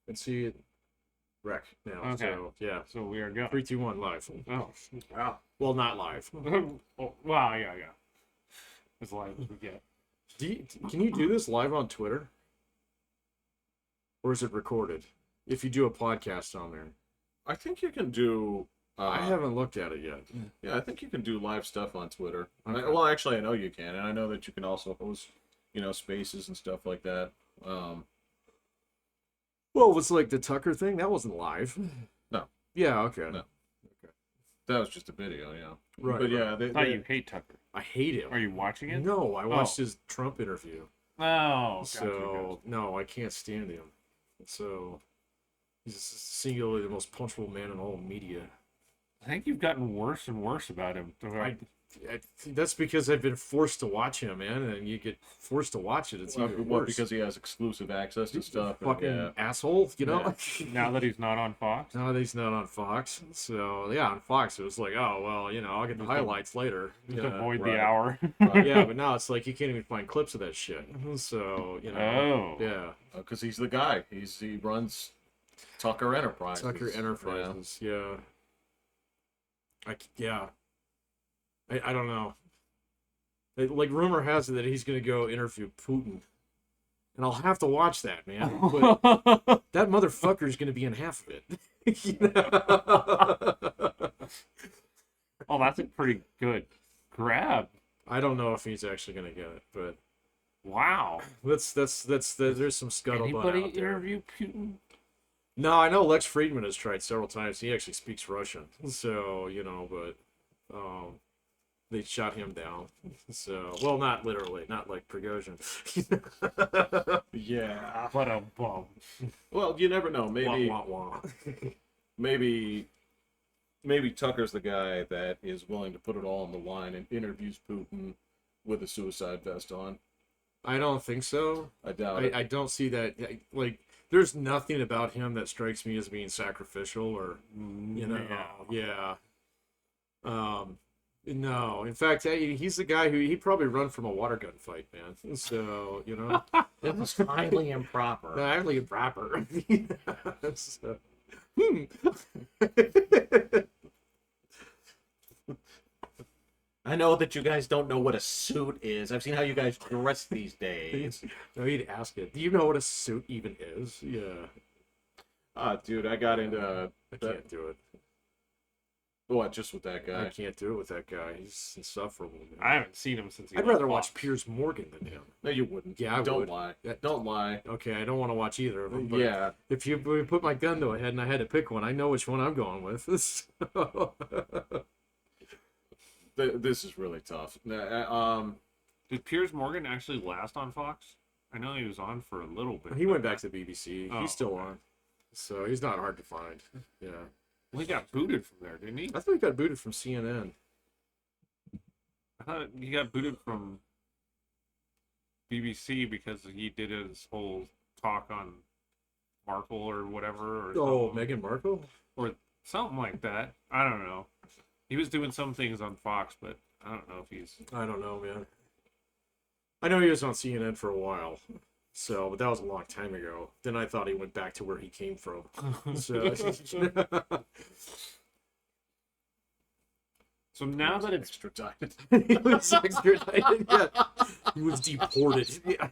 and see it wreck now. Okay. So yeah, So we are going. 3, 2, 1, live. Oh, wow. Well, not live. Oh, wow, yeah. As live as we get. Can you do this live on Twitter, or is it recorded? If you do a podcast on there, I think you can do. I haven't looked at it yet. Yeah, I think you can do live stuff on Twitter. Okay. Well, actually, I know you can, and I know that you can also host, spaces and stuff like that. Well, it was like the Tucker thing. That wasn't live. No. Yeah. Okay. No. That was just a video, yeah. Right. But yeah, I thought you hate Tucker. I hate him. Are you watching it? No, I watched his Trump interview. Oh, So no, I can't stand him. So he's singularly the most punchable man in all media. I think you've gotten worse and worse about him. That's because I've been forced to watch him, man, and you get forced to watch it. It's even worse. Because he has exclusive access to stuff. Fucking asshole, you know? Now that he's not on Fox? Now that he's not on Fox. So, yeah, on Fox, it was like, oh, well, I'll get the highlights later. Just Yeah. avoid right. the hour. Yeah, but now it's like you can't even find clips of that shit. So, Oh. Yeah. Because he's the guy. He runs Tucker Enterprises. Tucker Enterprises, yeah. I don't know. Like, rumor has it that he's going to go interview Putin. And I'll have to watch that, man. But that motherfucker's going to be in half of it. Oh, that's a pretty good grab. I don't know if he's actually going to get it, but Wow. there's some scuttlebutt Anybody out there. interview Putin? No, I know Lex Friedman has tried several times. He actually speaks Russian, so but they shot him down. So, well, not literally, not like Prigozhin. Yeah. What a bum. Well, you never know. Maybe Wah, wah, wah. maybe Tucker's the guy that is willing to put it all on the line and interviews Putin with a suicide vest on. I don't think so. I doubt it. I don't see that. Like, there's nothing about him that strikes me as being sacrificial or, yeah. No, in fact, he's the guy who he'd probably run from a water gun fight, man. So, It was highly improper. highly improper. So, I know that you guys don't know what a suit is. I've seen how you guys dress these days. No, he'd ask it. Do you know what a suit even is? Yeah. Dude, I got into I can't do it. what? Just with that guy? I can't do it with that guy. He's insufferable, man. I haven't seen him since he I'd left rather watch Fox. Piers Morgan than him. No, you wouldn't. Yeah, I don't would. lie. That- Don't lie. Okay, I don't want to watch either of them. But Yeah. if you put my gun to a head and I had to pick one, I know which one I'm going with. This is really tough. Did Piers Morgan actually last on Fox? I know he was on for a little bit. He went back to the BBC. Oh, He's still okay. on. So he's not hard to find. Yeah. Well, he got booted from there, didn't he? I thought he got booted from CNN. I thought he got booted from BBC because he did his whole talk on Markle or whatever. Or Oh, something. Meghan Markle? Or something like that. I don't know. He was doing some things on Fox, but I don't know if he's... I don't know, man. I know he was on CNN for a while. So, but that was a long time ago. Then I thought he went back to where he came from. So, So now that it's... extradited. he was extradited. Yeah. He was deported. Yeah.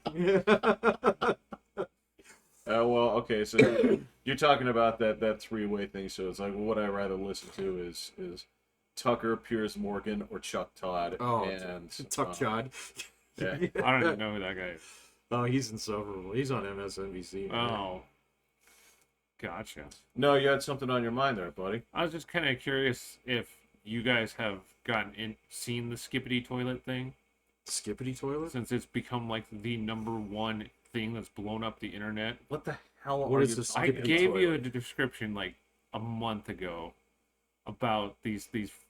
Well, okay, so you're talking about that three-way thing. So it's like, well, what I'd rather listen to is Tucker, Piers Morgan, or Chuck Todd. Oh, and Tuck Todd. Yeah. I don't even know who that guy is. Oh, he's insufferable. He's on MSNBC. Man. Oh. Gotcha. No, you had something on your mind there, buddy. I was just kind of curious if you guys have seen the Skipidi Toilet thing, Skipidi Toilet? since it's become like the #1 thing that's blown up the internet. What the hell What are is you this? I Skipidi gave you a Toilet. description like a month ago about these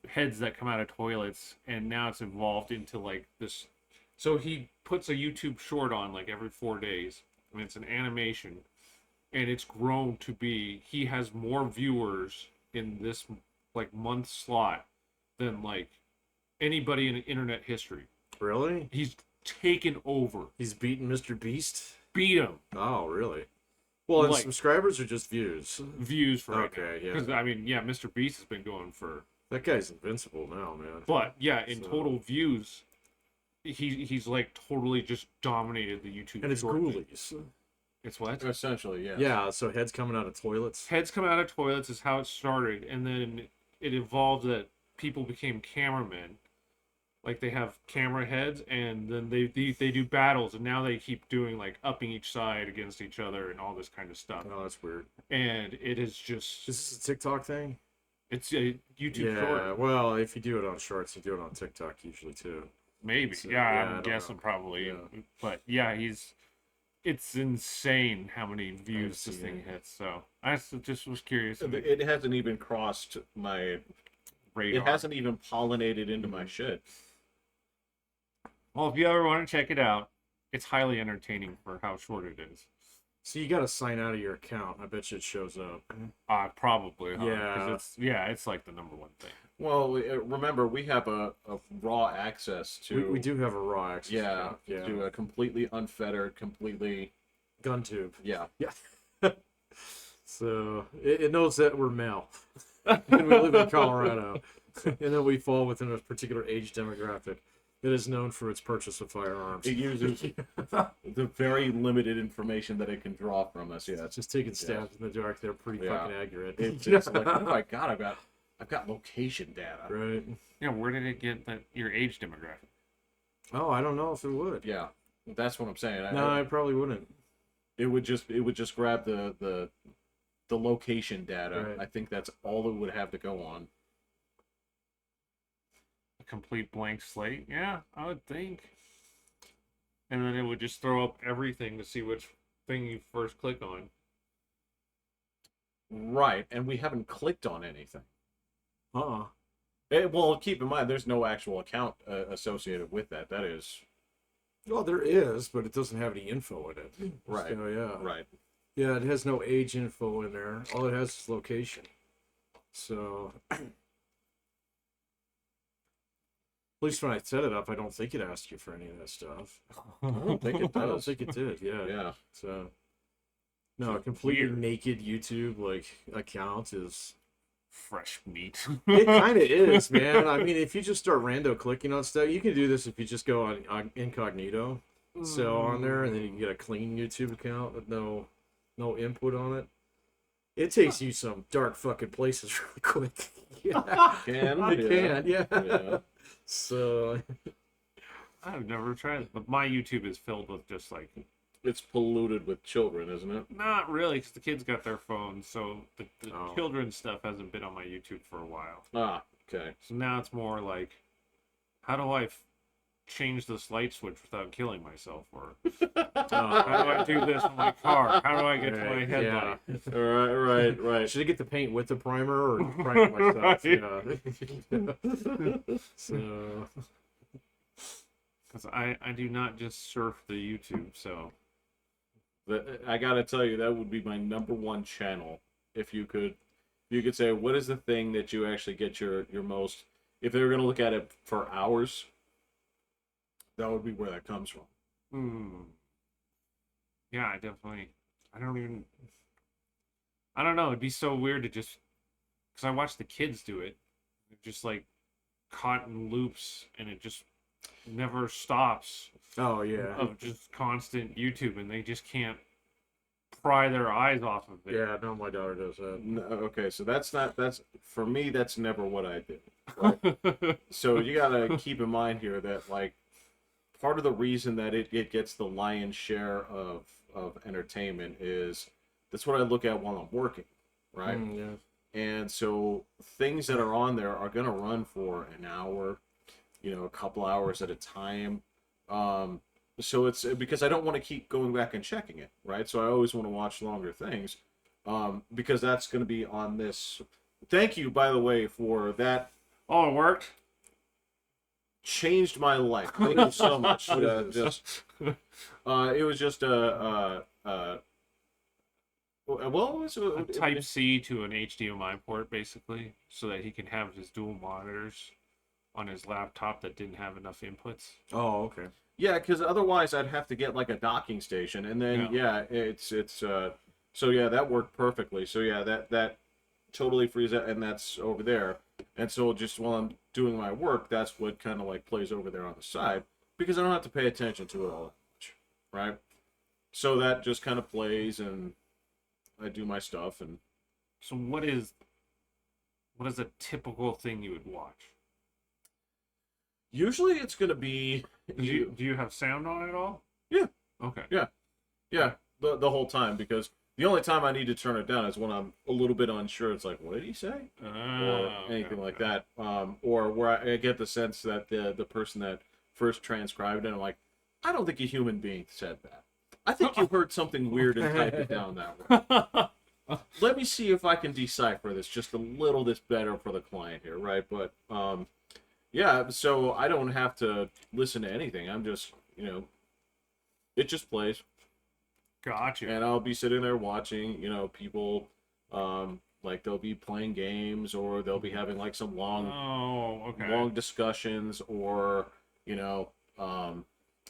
heads that come out of toilets, and now it's evolved into like this. So he puts a YouTube short on like every 4 days, and it's an animation, and it's grown to be, he has more viewers in this like month slot than like anybody in internet history. Really? He's taken over. He's beaten Mr. Beast? Beat him. Oh, really? Well, and like, subscribers or just views? views for right Okay, now. yeah. Because I mean, yeah, Mr. Beast has been going for. That guy's invincible now, man. But yeah, in So- total views, he's like totally just dominated the YouTube. And it's short thing. ghoulies. It's what? Essentially, yeah. Yeah, so heads coming out of toilets. Heads come out of toilets is how it started, and then it evolved that people became cameramen. Like they have camera heads, and then they do battles, and now they keep doing like upping each side against each other and all this kind of stuff. Oh, that's weird. And it is just Is this a TikTok thing? it's a YouTube Yeah, short, well, if you do it on Shorts, you do it on TikTok usually too. maybe. So, yeah, yeah, I I'm don't guessing know. probably, Yeah. but yeah, it's insane how many views this seen thing it. hits. So I just was curious. It hasn't even crossed my. Radar. It hasn't even pollinated into my shit. Well, if you ever want to check it out, it's highly entertaining for how short it is. So you got to sign out of your account. I bet you it shows up. Probably. Huh? Yeah. 'Cause it's like the number one thing. Well, remember we have a raw access to. We do have a raw access. Yeah, account, yeah. to a completely unfettered, completely. Gun tube. Yeah. Yeah. So it knows that we're male, and we live in Colorado, and then we fall within a particular age demographic that is known for its purchase of firearms. It uses the very limited information that it can draw from us. Yeah, Just taking stabs in the dark. They're pretty Yeah. fucking accurate. it's like, oh my god, I've got location data. Right. Yeah, where did it get your age demographic? Oh, I don't know if it would. Yeah, that's what I'm saying. No, I probably wouldn't. It would just grab the location data. Right. I think that's all it would have to go on. A complete blank slate? Yeah, I would think. And then it would just throw up everything to see which thing you first click on. Right, and we haven't clicked on anything. Uh-uh. Well, keep in mind, there's no actual account associated with that. That is Well, there is, but it doesn't have any info in it. right. So, yeah. Right. Yeah, it has no age info in there. All it has is location. So, at least when I set it up, I don't think it asked you for any of that stuff. I don't think it I don't does. think it did. Yeah. Yeah. So, no, a completely Weird. naked YouTube account is. Fresh meat. It kind of is, man. I mean, if you just start rando clicking on stuff, you can do this if you just go on incognito, so on there, and then you can get a clean YouTube account with no input on it. It takes you some dark fucking places really quick. Yeah, Can yeah. So, I've never tried it, but my YouTube is filled with just like It's polluted with children, isn't it? not really, because the kids got their phones, so the Oh. children's stuff hasn't been on my YouTube for a while. Ah, okay. So now it's more like, how do I change this light switch without killing myself? Or how do I do this in my car? How do I get to my Right, headlight? Right. should I get the paint with the primer or prime it myself? Yeah. So, Because I do not just surf the YouTube, so I gotta tell you, that would be my number one channel. If you could say, what is the thing that you actually get your most? If they were gonna look at it for hours, that would be where that comes from. yeah, I don't know. It'd be so weird to just, because I watch the kids do it, they're just like caught in loops, and it just never stops oh yeah, of just constant YouTube, and they just can't pry their eyes off of it. yeah. No, my daughter does that. No, okay, so that's for me. That's never what I did. Right? So you gotta keep in mind here that like part of the reason that it gets the lion's share of entertainment is that's what I look at while I'm working, right? Yeah. And so things that are on there are gonna run for an hour, a couple hours at a time. So it's because I don't want to keep going back and checking it, right? So I always want to watch longer things, because that's going to be on this. Thank you, by the way, for that. Oh, it worked? Changed my life. Thank you so much. What is It was just well, it was A Type C to an HDMI port, basically, so that he can have his dual monitors on his laptop that didn't have enough inputs. Oh, okay. Yeah, because otherwise I'd have to get like a docking station, and then Yeah. it's So yeah, that worked perfectly. So yeah, that totally frees out, and that's over there. And so just while I'm doing my work, that's what kind of like plays over there on the side because I don't have to pay attention to it all that much, right? So that just kind of plays, and I do my stuff, and So what is a typical thing you would watch? usually it's gonna be Do you have sound on it at all? Yeah. Okay. Yeah, the whole time because the only time I need to turn it down is when I'm a little bit unsure. It's like, what did he say? Or anything like that. Or where I get the sense that the person that first transcribed it, I'm like, I don't think a human being said that. I think you heard something weird and typed it down that way. Let me see if I can decipher this just a little bit better for the client here, right? But yeah, so I don't have to listen to anything. I'm just, it just plays. Gotcha. And I'll be sitting there watching, people, like they'll be playing games or they'll be having like some long discussions or,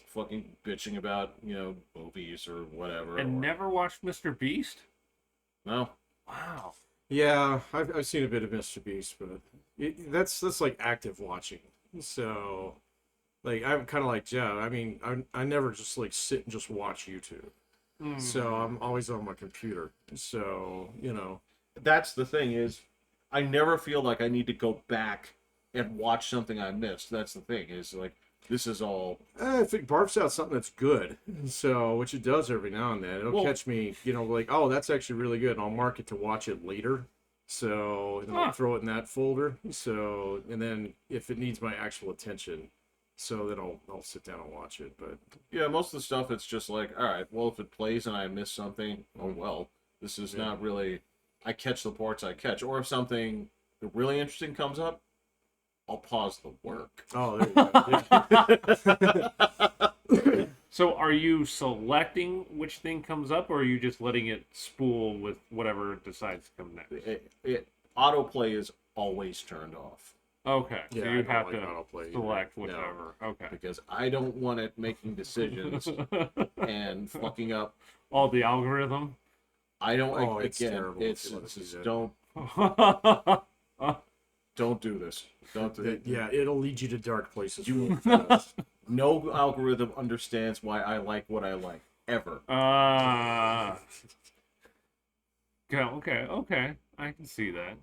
fucking bitching about, movies or whatever. And or... never watched Mr. Beast? No. Wow. Yeah, I've seen a bit of Mr. Beast, but that's like active watching. So, like, I'm kind of like Joe. I mean, I never just like sit and just watch YouTube. So I'm always on my computer. So, That's the thing is, I never feel like I need to go back and watch something I missed. That's the thing is like, this is all. if it barfs out something that's good, so which it does every now and then, it'll catch me. Like, oh, that's actually really good, and I'll mark it to watch it later. So and I'll throw it in that folder. So and then if it needs my actual attention, so then I'll sit down and watch it. But Yeah, most of the stuff it's just like, all right, well, if it plays and I miss something, oh well, this is not really. I catch the parts I catch, or if something really interesting comes up, I'll pause the work. Oh, there you go. So are you selecting which thing comes up, or are you just letting it spool with whatever decides to come next? Autoplay is always turned off. Okay, so Yeah, you I don't have like to autoplay select either. whichever. Okay. Because I don't want it making decisions and fucking up. All the algorithm. I don't. Oh, it's again, terrible. it's Let's do that. don't do this. Don't do it. Yeah, it'll lead you to dark places. No algorithm understands why I like what I like ever. Okay. I can see that.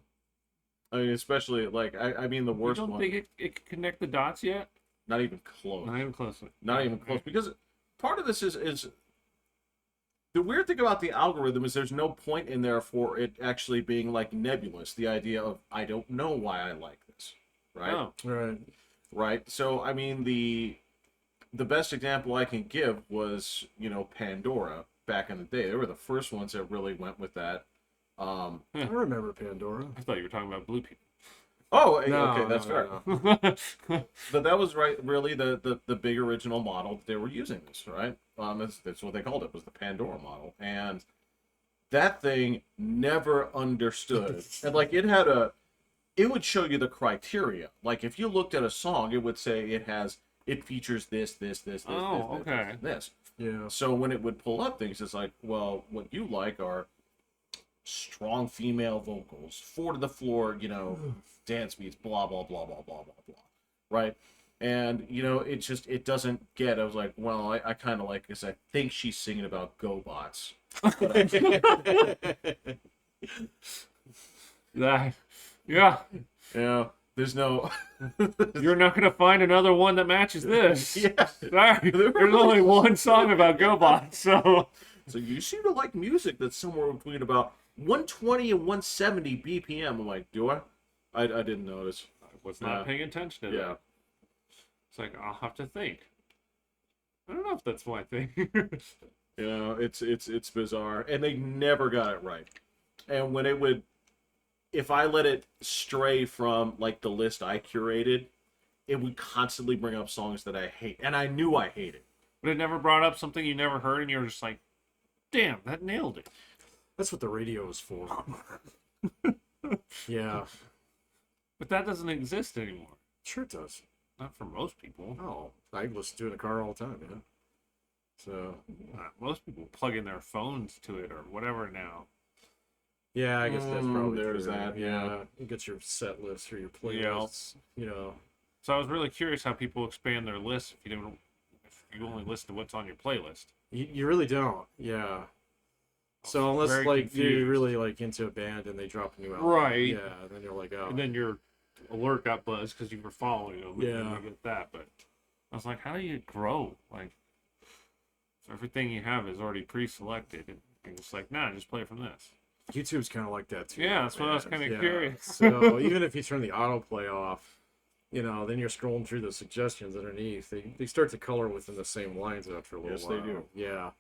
I mean, especially like I mean the worst You don't one. think it can connect the dots yet? Not even close. Not even close. Not even close. Because part of this is the weird thing about the algorithm is there's no point in there for it actually being like nebulous. The idea of I don't know why I like this, right? Oh. Right. Right. So I mean the best example I can give was Pandora back in the day. They were the first ones that really went with that. I remember Pandora. I thought you were talking about blue people. Oh, No, okay, that's fair. no. But that was really the big original model that they were using this, right? That's what they called it, was the Pandora model. And that thing never understood. And like it would show you the criteria. Like if you looked at a song, it would say it features this, Okay. this. Yeah. So when it would pull up things, it's like, well, what you like are strong female vocals, 4 to the floor, dance beats, blah blah blah blah blah blah blah, right? And it doesn't get. I was like, well, I kind of like this. I think she's singing about GoBots. Yeah. There's no. You're not gonna find another one that matches this. Yeah. Sorry, there's only one song about GoBots, so. So you seem to like music that's somewhere between about 120 and 170 BPM. I'm like, do I? I didn't notice. I was not paying attention to that. It's like, I'll have to think. I don't know if that's my thing. It's bizarre. And they never got it right. And when if I let it stray from like the list I curated, it would constantly bring up songs that I hate. And I knew I hated. But it never brought up something you never heard and you're just like, damn, that nailed it. That's what the radio is for. Yeah. But that doesn't exist anymore. Sure it does. Not for most people. Oh, I listen to it in the car all the time, man. So Most people plug in their phones to it or whatever now. yeah, I guess that's probably there's true. that, Yeah, you get your set list or your Yeah. playlists. You know. So I was really curious how people expand their lists if you only listen to what's on your playlist. You really don't. Yeah. So unless very like you're confused. really like into a band and they drop a new album, Right. Yeah, then you're like, oh, And then your alert got buzzed because you were following them. Yeah. And you get that. But I was like, how do you grow? Like, if everything you have is already pre-selected. And you're just like, nah, just play from this. YouTube's kind of like that too. Yeah, that's what I was man. kinda curious. So even if you turn the autoplay off, you know, then you're scrolling through the suggestions underneath. They start to color within the same lines after a little Yes, while. they do. Yeah.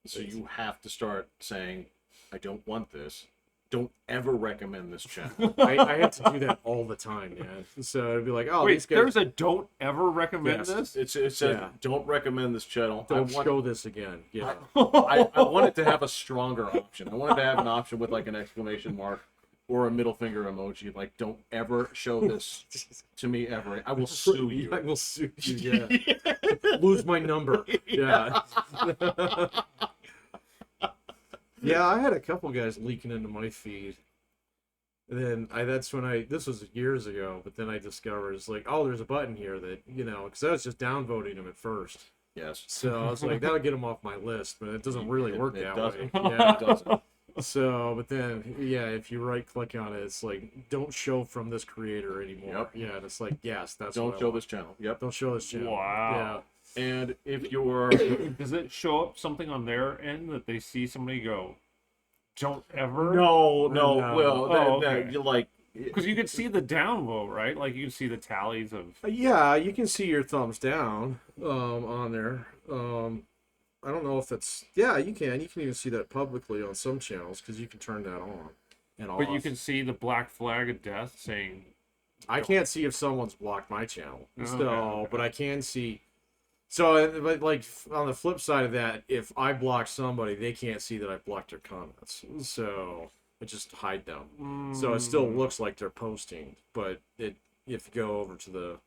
So you have to start saying, I don't want this. Don't ever recommend this channel. I have to do that all the time, man. So it'd be like, oh, Wait, these guys there's a don't ever recommend Yes. this? It says, Yeah. don't recommend this channel. don't I want, show this again. Yeah. I wanted to have a stronger option. I wanted to have an option with like an exclamation mark or a middle finger emoji. Like, don't ever show this to me ever. I will sue you. I will sue you. Yeah. Lose my number. Yeah. Yeah, I had a couple guys leaking into my feed. And then this was years ago, but then I discovered it's like, oh, there's a button here that, you know, because I was just downvoting them at first. Yes. So I was like, that'll get them off my list, but it doesn't really work It that doesn't. way. Yeah. It doesn't. So, but then, yeah, if you right click on it, it's like, don't show from this creator anymore. Yep. Yeah, and it's like, yes, that's Don't what I show want. this channel. Yep. Don't show this channel. Wow. And if you're Does it show up something on their end that they see somebody go, don't ever? no, No. well, Oh, that okay. you like Because you can see the downvote, right? Like you can see the tallies of. Yeah, you can see your thumbs down on there. I don't know if it's yeah, you can even see that publicly on some channels because you can turn that on and off. But you can see the black flag of death saying. I can't see if someone's blocked my channel. Oh, So, okay. but I can see. So, but like on the flip side of that, if I block somebody, they can't see that I blocked their comments. So I just hide them. So it still looks like they're posting, but if you go over to the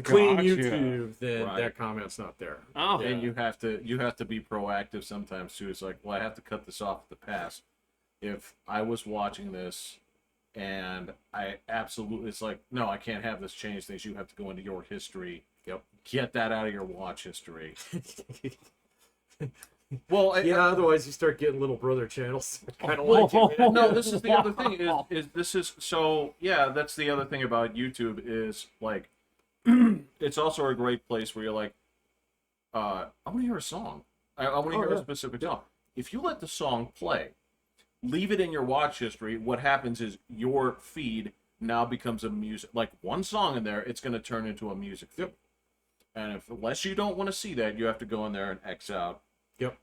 clean Gotcha. YouTube, then Right. that comment's not there. Oh, and you have to be proactive sometimes too. It's like, well, I have to cut this off at the pass. If I was watching this and I absolutely, it's like, no, I can't have this change things. You have to go into your history. Yep. Get that out of your watch history. Well, Yeah, otherwise you start getting little brother channels kind of like you, man. no, this is the other thing. Is this is so? Yeah, that's the other thing about YouTube is like, it's also a great place where you're like, I want to hear a song. I want to hear a specific song. If you let the song play, leave it in your watch history. What happens is your feed now becomes a music. Like one song in there, it's going to turn into a music feed. Yep. And unless you don't want to see that, you have to go in there and X out. Yep.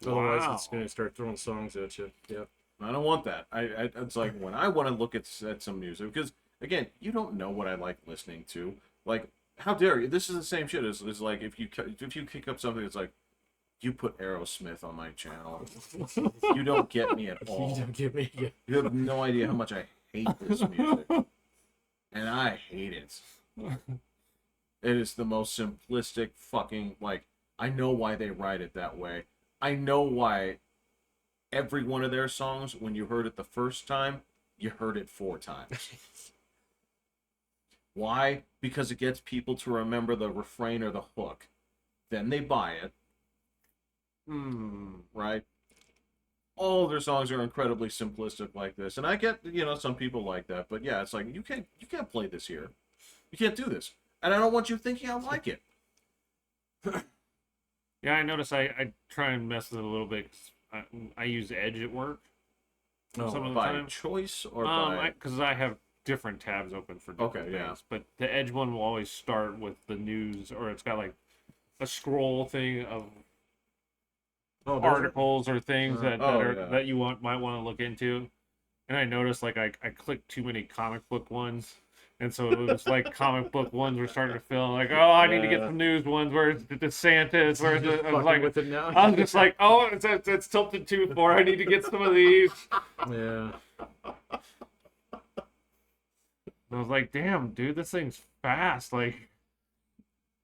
Otherwise, Wow. it's going to start throwing songs at you. Yep. I don't want that. It's like when I want to look at some music, because again, you don't know what I like listening to. Like, how dare you? This is the same shit as like if you kick up something that's like, you put Aerosmith on my channel, you don't get me at all. You don't give me. Yeah. You have no idea how much I hate this music, and I hate it. It is the most simplistic fucking like. I know why they write it that way. I know why every one of their songs, when you heard it the first time, you heard it 4 times. Why? Because it gets people to remember the refrain or the hook. Then they buy it, right? All of their songs are incredibly simplistic like this. And I get, some people like that. But yeah, it's like, you can't play this here. You can't do this. And I don't want you thinking I like it. Yeah, I notice I try and mess with it a little bit. 'Cause I use Edge at work. Some of the By time. choice or by... Because I have different tabs open for different Okay, yeah. things. But the Edge one will always start with the news, or it's got like a scroll thing of articles or things that you might want to look into. And I noticed like I clicked too many comic book ones. And so it was like comic book ones were starting to feel like, oh, I need to get some news ones where it's the DeSantis, where it's I was like, with it now. I was just like, oh, it's tilted too far. I need to get some of these. Yeah. And I was like, damn, dude, this thing's fast. Like,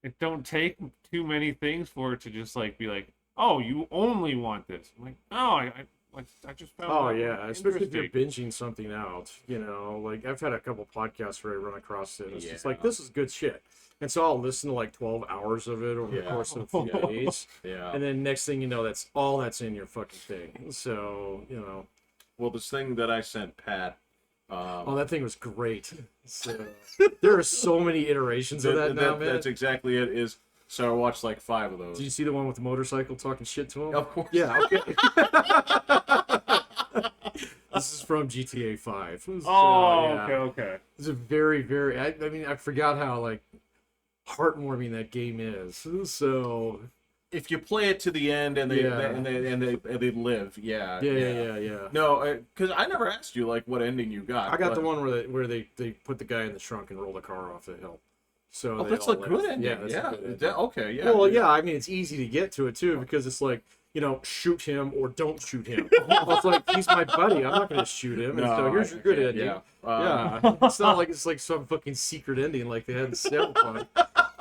it don't take too many things for it to just like be like, oh, you only want this. I'm like, oh, I just found Oh that yeah, especially if you're interesting. binging something out. You know, like I've had a couple podcasts where I run across it. And it's just Yeah. like this is good shit, and so I'll listen to like 12 hours of it over the Yeah. course of a few days, Yeah. and then next thing you know, that's all that's in your fucking thing. So you know, Well, this thing that I sent Pat. oh, that thing was great. So there are so many iterations of that now, man. That's exactly it. So I watched like 5 of those. Did you see the one with the motorcycle talking shit to him? Of course. Yeah. Okay. This is from GTA 5. So, Oh, yeah. okay. It's a very, very. I mean, I forgot how like heartwarming that game is. So If you play it to the end and they Yeah. and they live, yeah. yeah. No, because I never asked you like what ending you got. I got the but- one where they put the guy in the trunk and roll the car off the hill. So Oh, they that's all a live. good ending. Yeah, that's a good ending. Okay, yeah. Well, yeah. I mean, it's easy to get to it too because it's like, you know, shoot him or don't shoot him. Well, it's like he's my buddy. I'm not going to shoot him. And so here's your good ending. Yeah. Yeah, it's not like it's like some fucking secret ending like they had in Cyberpunk.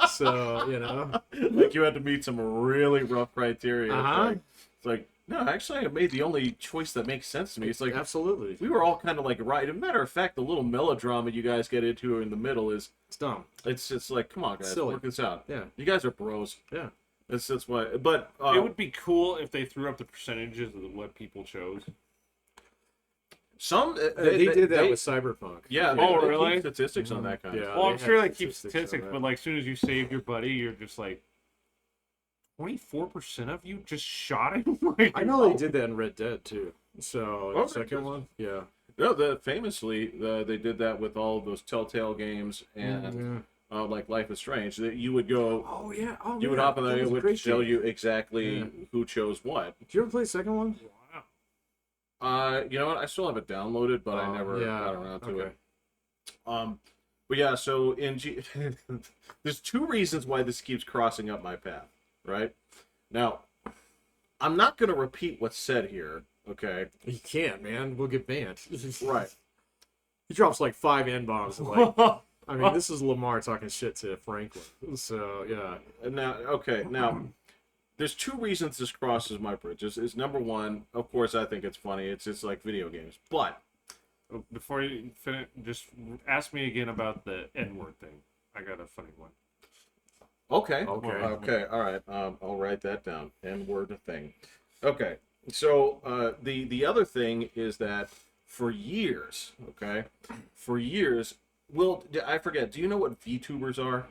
So you know, Like you had to meet some really rough criteria. Uh-huh. It's like, no, actually, I made the only choice that makes sense to me. It's like absolutely, we were all kind of like right. As a matter of fact, the little melodrama you guys get into in the middle is it's dumb. it's just like, come on, guys, Silly. work this out. Yeah, You guys are bros. yeah. That's why. But It would be cool if they threw up the percentages of what people chose. some They did that with Cyberpunk. Yeah. Oh, they really? keep statistics on that kind of Yeah. stuff. Well, they I'm had sure they keep statistics on statistics, that. but like, as soon as you save your buddy, you're just like, 24% of you just shot him. Like, I know they did that in Red Dead too. So Oh, the second one, yeah. No, famously they did that with all of those Telltale games and like Life is Strange. That you would go, Oh yeah. Oh, you would yeah. hop in That there, was it a would great tell game. you exactly Yeah. who chose what. Did you ever play the second one? wow. You know what? I still have it downloaded, but I Oh, never yeah. got around to Okay. it. But yeah, so there's 2 reasons why this keeps crossing up my path, right? Now, I'm not going to repeat what's said here, okay? You can't, man. We'll get banned. Right. He drops like 5 N-bombs. Like, I mean, this is Lamar talking shit to Franklin. So, yeah. Now, there's 2 reasons this crosses my bridge. Is number one, of course, I think it's funny. It's just like video games. But, Before you finish, just ask me again about the N-word thing. I got a funny one. okay, Okay. all right. I'll write that down. N-word thing. Okay, so the other thing is that for years, well, I forget. Do you know what VTubers are?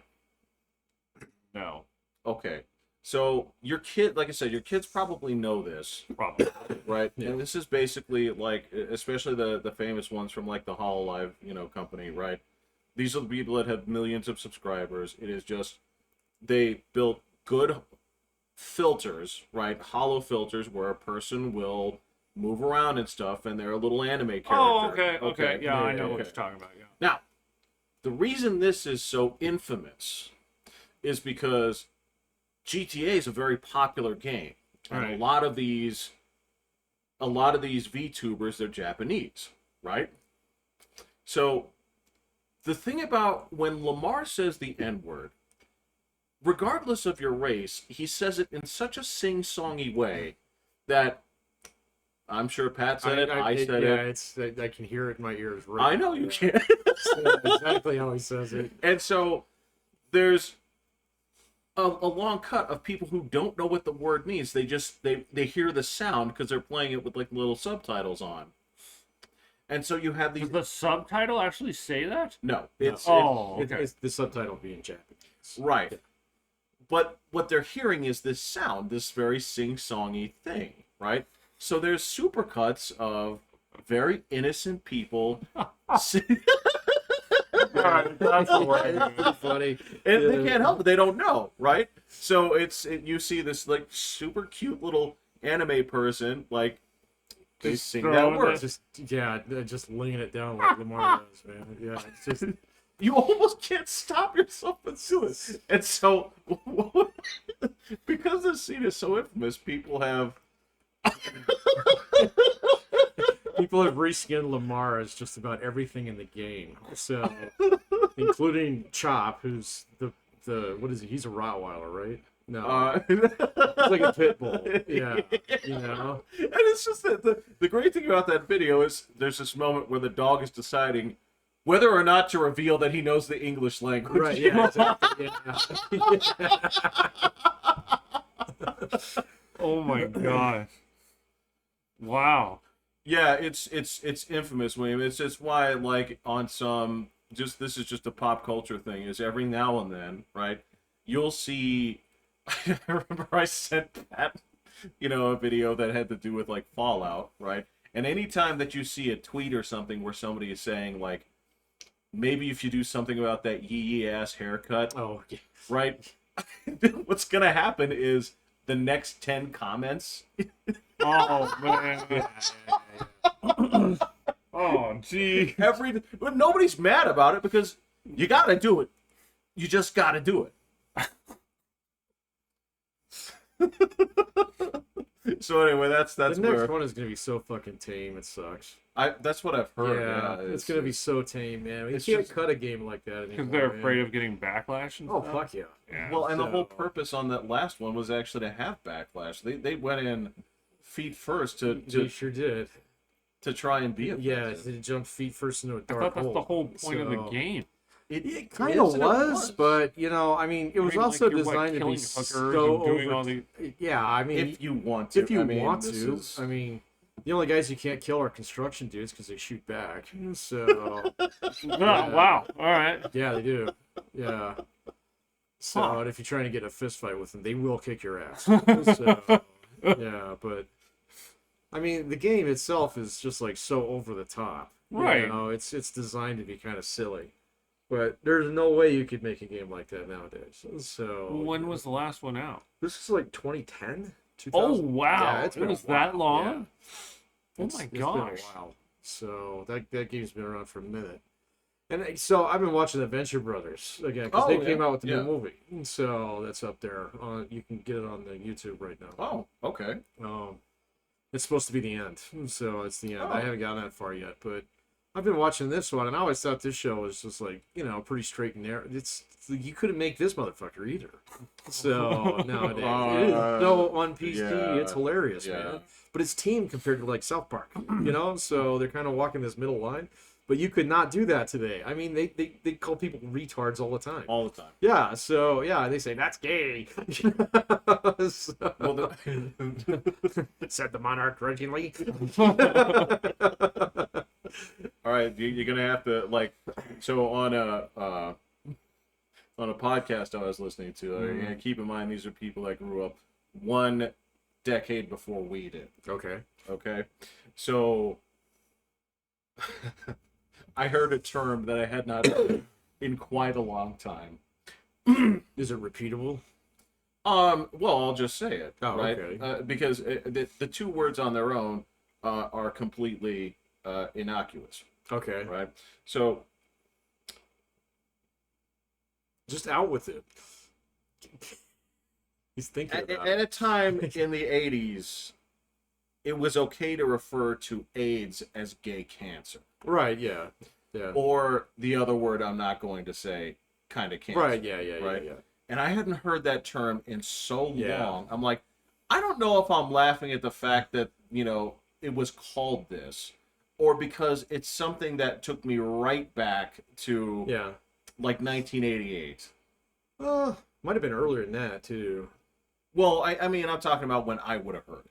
No, Okay, so your kid, like I said, your kids probably know this, probably. right? Yeah. And this is basically like, especially the famous ones from like the Hololive, company, right? These are the people that have millions of subscribers. It is just they built good filters, right? Hollow filters where a person will move around and stuff, and they're a little anime character. Oh, okay. Yeah, I know okay. what you're talking about. Yeah. Now, the reason this is so infamous is because GTA is a very popular game, and Right. a lot of these VTubers, they're Japanese, right? So the thing about when Lamar says the N-word, regardless of your race, he says it in such a sing-songy way that I'm sure Pat said it, I said yeah, it. I can hear it in my ears. Right I know you now. can. That's exactly how he says it. And so there's a long cut of people who don't know what the word means. They just they hear the sound because they're playing it with like little subtitles on. And so you have these. Does the subtitle actually say that? No, it's Oh, okay. It's the subtitle being Japanese. right. But what they're hearing is this sound, this very sing-songy thing, right? So there's supercuts of very innocent people. sing- That's hilarious. Pretty funny. And Yeah. they can't help it. They don't know, right? So you see this like super cute little anime person like they Just sing throwing that word. it. Just laying it down like Lamar does, man. Yeah, it's just You almost can't stop yourself from doing it. And so because this scene is so infamous, people have reskinned Lamar as just about everything in the game. So, including Chop, who's the what is he? He's a Rottweiler, right? No, Uh, it's like a pit bull. Yeah, you know. And it's just that the great thing about that video is there's this moment where the dog is deciding whether or not to reveal that he knows the English language. Right. Yeah. Exactly. Yeah. Oh my gosh. Wow. Yeah, it's infamous, William. It's just why, like, on some, just this is just a pop culture thing, is every now and then, right, you'll see, I remember I sent Pat, a video that had to do with, like, Fallout, right, and anytime that you see a tweet or something where somebody is saying, like, maybe if you do something about that yee-ass haircut, Oh. Yeah. right, what's gonna happen is the next 10 comments. Oh man. Oh gee. But nobody's mad about it because you gotta do it. You just gotta do it. So anyway, that's The where next one is gonna be so fucking tame. It sucks. that's what I've heard. Yeah, Yeah, it's gonna be so tame, man. You it's can't just- cut a game like that anymore. Because they're man. afraid of getting backlash and Oh stuff. fuck yeah. Yeah. Well, and the whole So- purpose on that last one was actually to have backlash. They went in feet first They to sure did. try and be Yeah, offensive. they jumped feet first into a I dark thought that's hole. the whole point of the So- game. It kind of is and it was, but I mean, it was I mean, also you're, designed to killing be hookers so and doing over. all the... Yeah, I mean, If you want to, if you I mean, want this to, is- I mean, the only guys you can't kill are construction dudes because they shoot back. So Wow. All right. yeah, they do. Yeah. So Huh. and if you're trying to get a fist fight with them, they will kick your ass. So yeah, but I mean, the game itself is just like so over the top. Right. You know, it's designed to be kind of silly. But there's no way you could make a game like that nowadays. So When was the last one out? this is like 2010? Oh 2000? wow. Yeah, it's It been a was that while, long? yeah. Oh It's my been a gosh. while. So that game's been around for a minute. And so I've been watching Adventure Brothers again because Oh, they yeah, came out with the yeah. new movie. So that's up there. You can get it on the YouTube right now. Oh, okay. It's supposed to be the end. So it's the end. Oh. I haven't gotten that far yet, but I've been watching this one, and I always thought this show was just like, pretty straight and narrow. You couldn't make this motherfucker either. So nowadays, it is so on PC. yeah, It's hilarious, yeah. man. But it's tame compared to like South Park, So they're kind of walking this middle line. But you could not do that today. I mean, they call people retards all the time. All the time. Yeah. So yeah, they say that's gay. So- Well, said the monarch grudgingly. all right, you're gonna have to so on a podcast I was listening to. Mm-hmm. And keep in mind these are people that grew up 1 decade before we did. Okay. Okay, so I heard a term that I had not heard in quite a long time. Is it repeatable? Well, I'll just say it, Oh, right? okay. Because the two words on their own are completely innocuous, Okay. right? So Just out with it. He's thinking at about it. a time in the 80s, it was okay to refer to AIDS as gay cancer. Right, yeah. Yeah. Or the other word I'm not going to say, kind of cancer. Right, yeah. Right. And I hadn't heard that term in so Yeah. long. I'm like, I don't know if I'm laughing at the fact that, it was called this, or because it's something that took me right back to Yeah. like 1988. Might have been earlier than that, too. Well, I mean, I'm talking about when I would have heard it.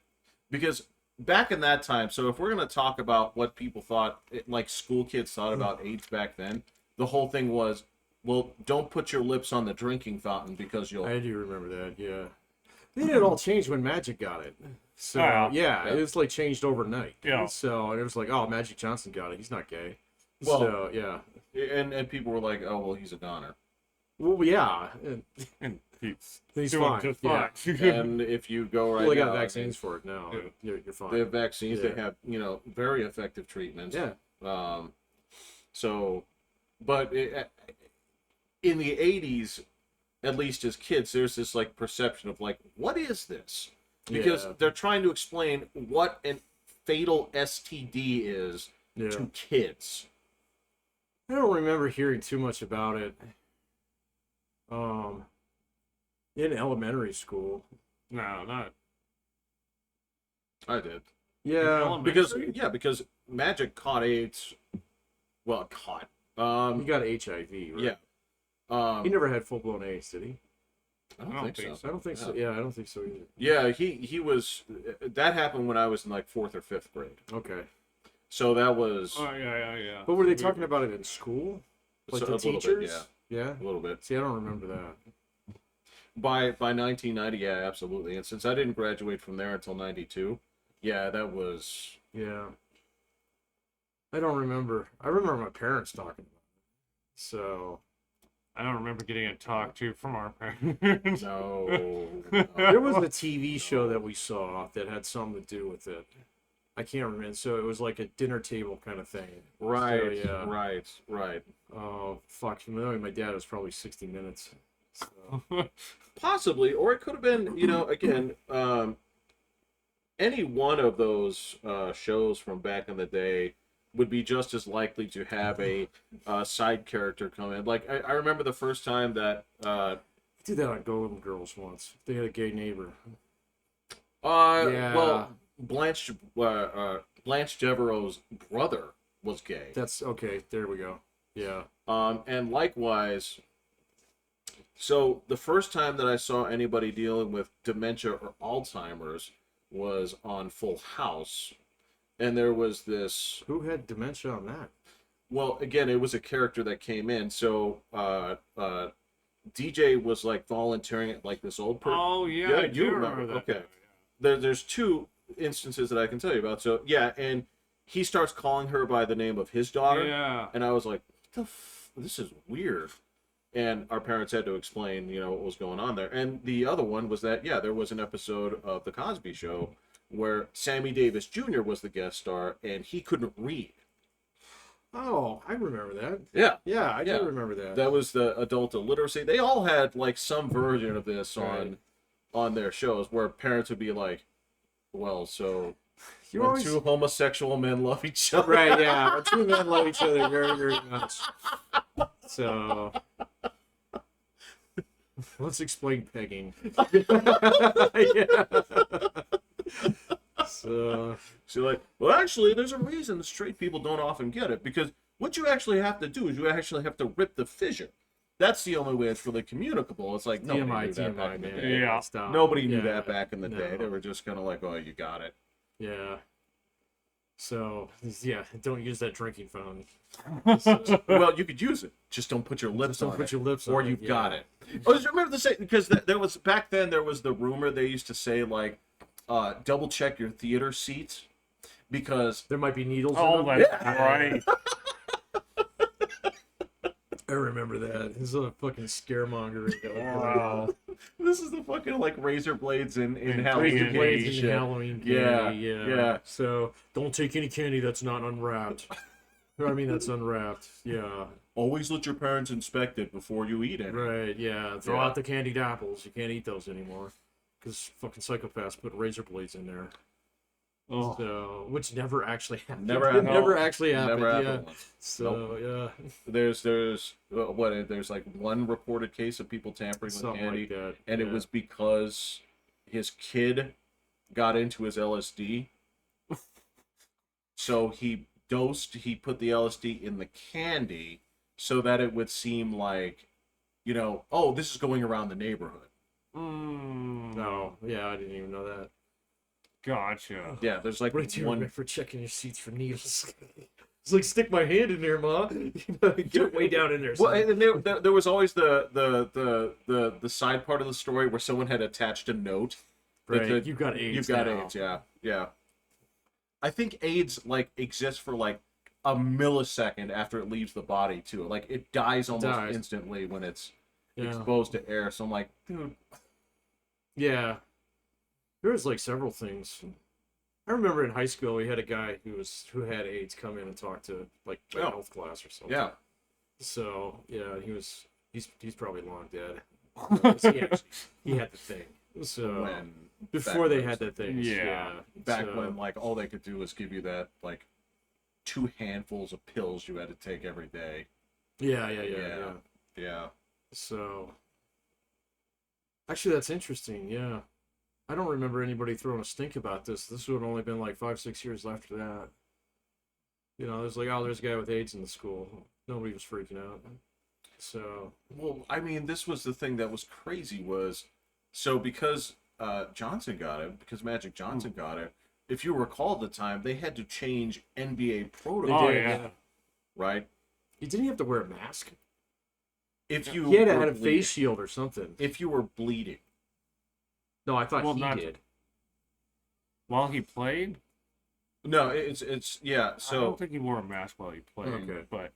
Because back in that time, so if we're going to talk about what people thought, like school kids thought about AIDS back then, the whole thing was, well, don't put your lips on the drinking fountain because you'll... I do remember that, yeah. Then it all changed when Magic got it. So, Yeah. yeah, it was like changed overnight. Yeah. So, it was like, oh, Magic Johnson got it. He's not gay. Well- So, yeah. And people were like, oh, well, he's a goner. Well, yeah. And he's He's doing fine. just Yeah. fine. And if you go right Well, they now... got I vaccines for it now. Yeah. You're fine. mean, they have vaccines. Yeah. They have, very effective treatments. Yeah. But in the 80s, at least as kids, there's this like perception of like, what is this? Because Yeah. they're trying to explain what a fatal STD is Yeah. to kids. I don't remember hearing too much about it. In elementary school. No, not I did. Yeah, Because Magic caught AIDS. Well, caught. he got HIV, right? Yeah. He never had full blown AIDS, did he? I don't think so. I don't think so. Yeah, I don't think so either. Yeah, he was. That happened when I was in like 4th or 5th grade. Okay. So that was Oh yeah. But were they talking about it in school? Like So- the a little bit, teachers? yeah. Yeah. a little bit. See, I don't remember that. By 1990, yeah, absolutely. And since I didn't graduate from there until 92, yeah, that was. Yeah. I don't remember. I remember my parents talking about it. So I don't remember getting a talk to from our parents. No. there was a TV show that we saw that had something to do with it. I can't remember. So it was like a dinner table kind of thing. Right. So, yeah. Right. Oh fuck! Knowing my dad was probably 60 Minutes. So. Possibly, or it could have been, again, any one of those shows from back in the day would be just as likely to have a side character come in. Like, I remember the first time that. I did that on Golden Girls once. They had a gay neighbor. Yeah. Well, Blanche Devereaux's brother was gay. That's okay. There we go. Yeah. And likewise, so the first time that I saw anybody dealing with dementia or Alzheimer's was on Full House, and there was this. Who had dementia on that? Well, again, it was a character that came in. So DJ was like volunteering at like this old person. Oh yeah, Yeah, I you do remember. that. Okay. There's two instances that I can tell you about. So yeah, and he starts calling her by the name of his daughter. Yeah. And I was like, what the this is weird. And our parents had to explain, what was going on there. And the other one was that, yeah, there was an episode of The Cosby Show where Sammy Davis Jr. was the guest star, and he couldn't read. Oh, I remember that. Yeah. Yeah, I Yeah. do remember that. That was the adult illiteracy. They all had, like, some version of this Right. on their shows where parents would be like, well, so You when always two homosexual men love each other. right, yeah. Our two men love each other very, very much. So let's explain pegging. Yeah. So So like, well, actually, there's a reason straight people don't often get it, because what you actually have to do is you actually have to rip the fissure. That's the only way it's really communicable. It's like nobody knew that back in the day. Yeah. Stop. Nobody knew Yeah. that back in the day. No. They were just kind of like, oh, you got it. Yeah. So yeah, don't use that drinking fountain. Well, you could use it. Just don't put your lips Just don't on put it, your lips or on it, you've yeah. got it. Oh, just remember the say, because there was back then there was the rumor they used to say like, double check your theater seats because There might be needles. Oh, in them. that's right. I remember that. This is a fucking scaremonger. Wow. this is the fucking like razor blades in And Halloween razor candy blades in shit. Halloween Yeah, candy. Yeah. yeah. So don't take any candy that's not unwrapped. I mean, that's unwrapped. Yeah. Always let your parents inspect it before you eat it. Right. Yeah. Throw Yeah. out the candied apples. You can't eat those anymore because fucking psychopaths put razor blades in there. Oh. So, which never actually happened. Never It happened. never actually happened. Never yeah. happened once. So yeah. There's like one reported case of people tampering with Something candy, like that. and it yeah. was because his kid got into his LSD. So he put the LSD in the candy so that it would seem like, oh, this is going around the neighborhood. No. Yeah, I didn't even know that. Gotcha. Yeah, there's like What do you one. remember for checking your seats for needles? It's like stick my hand in there, Ma. Get it way down in there. Well, son. and there was always the side part of the story where someone had attached a note. that Right, said, you've got AIDS. You've got now. AIDS, yeah. I think AIDS like exists for like a millisecond after it leaves the body too. Like it dies almost instantly when it's Yeah. exposed to air. So I'm like, dude. Yeah. There was like several things. I remember in high school we had a guy who had AIDS come in and talk to like my Oh. health class or something. Yeah. So yeah, he's probably long dead. He had the thing. So When before they back had that thing. Yeah. back so, when like all they could do was give you that like 2 handfuls of pills you had to take every day. Yeah. Yeah. So Actually, that's interesting. Yeah, I don't remember anybody throwing a stink about this. This would have only been like 5-6 years after that. You know, there's like, oh, there's a guy with AIDS in the school. Nobody was freaking out. So, Well, I mean, this was the thing that was crazy was, so because Johnson got it, because Magic Johnson got it, if you recall at the time, they had to change NBA protocol, yeah. right? he didn't have to wear a mask. If you He had to were have a bleeding- face shield or something. if you were bleeding. No, I thought Well, he not- did. While he played, No, it's yeah. I So don't think he wore a mask while he played. Okay. But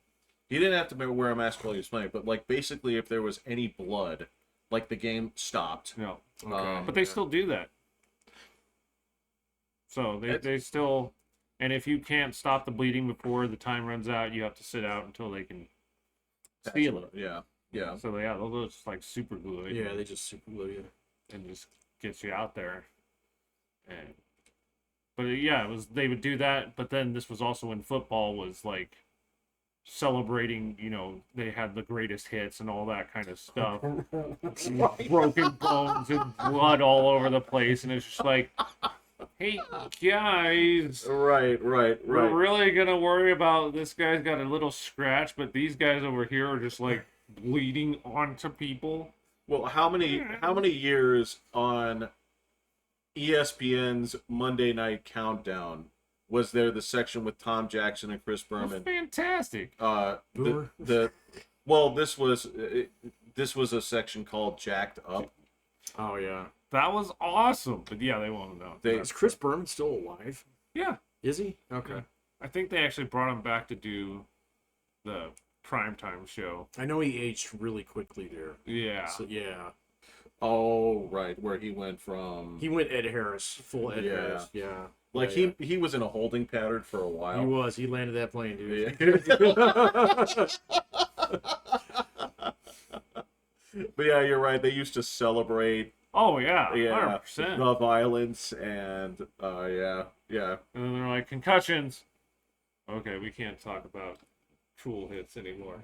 he didn't have to wear a mask while he was playing, but like basically, if there was any blood, like the game stopped. no. Okay. But they still do that. So they still, and if you can't stop the bleeding before the time runs out, you have to sit out until they can seal it. Yeah, yeah. So yeah, they'll just like super glue it. Yeah, they just super glue you. And just gets you out there. And but yeah, it was they would do that. But then this was also when football was like celebrating. You know, they had the greatest hits and all that kind of stuff. Broken bones and blood all over the place, and it's just like, hey guys, Right. we're really gonna worry about this guy's got a little scratch, but these guys over here are just like bleeding onto people. Well, how many years on ESPN's Monday Night Countdown was there the section with Tom Jackson and Chris It was Berman? fantastic. Boomer? Well, this was a section called Jacked Up. Oh yeah. That was awesome. But yeah, they won't know. Is Chris Berman still alive? Yeah, Is he? Okay. I think they actually brought him back to do the primetime show. I know he aged really quickly there. Yeah. So, yeah. Oh, right, where he went from He went Ed Harris, full Ed Yeah. Harris. Yeah. like Yeah, he was in a holding pattern for a He while. was. He landed that plane, dude. But yeah, you're right. They used to celebrate Oh yeah, yeah 100%. the violence and yeah. And then they're like concussions. Okay, we can't talk about cool hits anymore.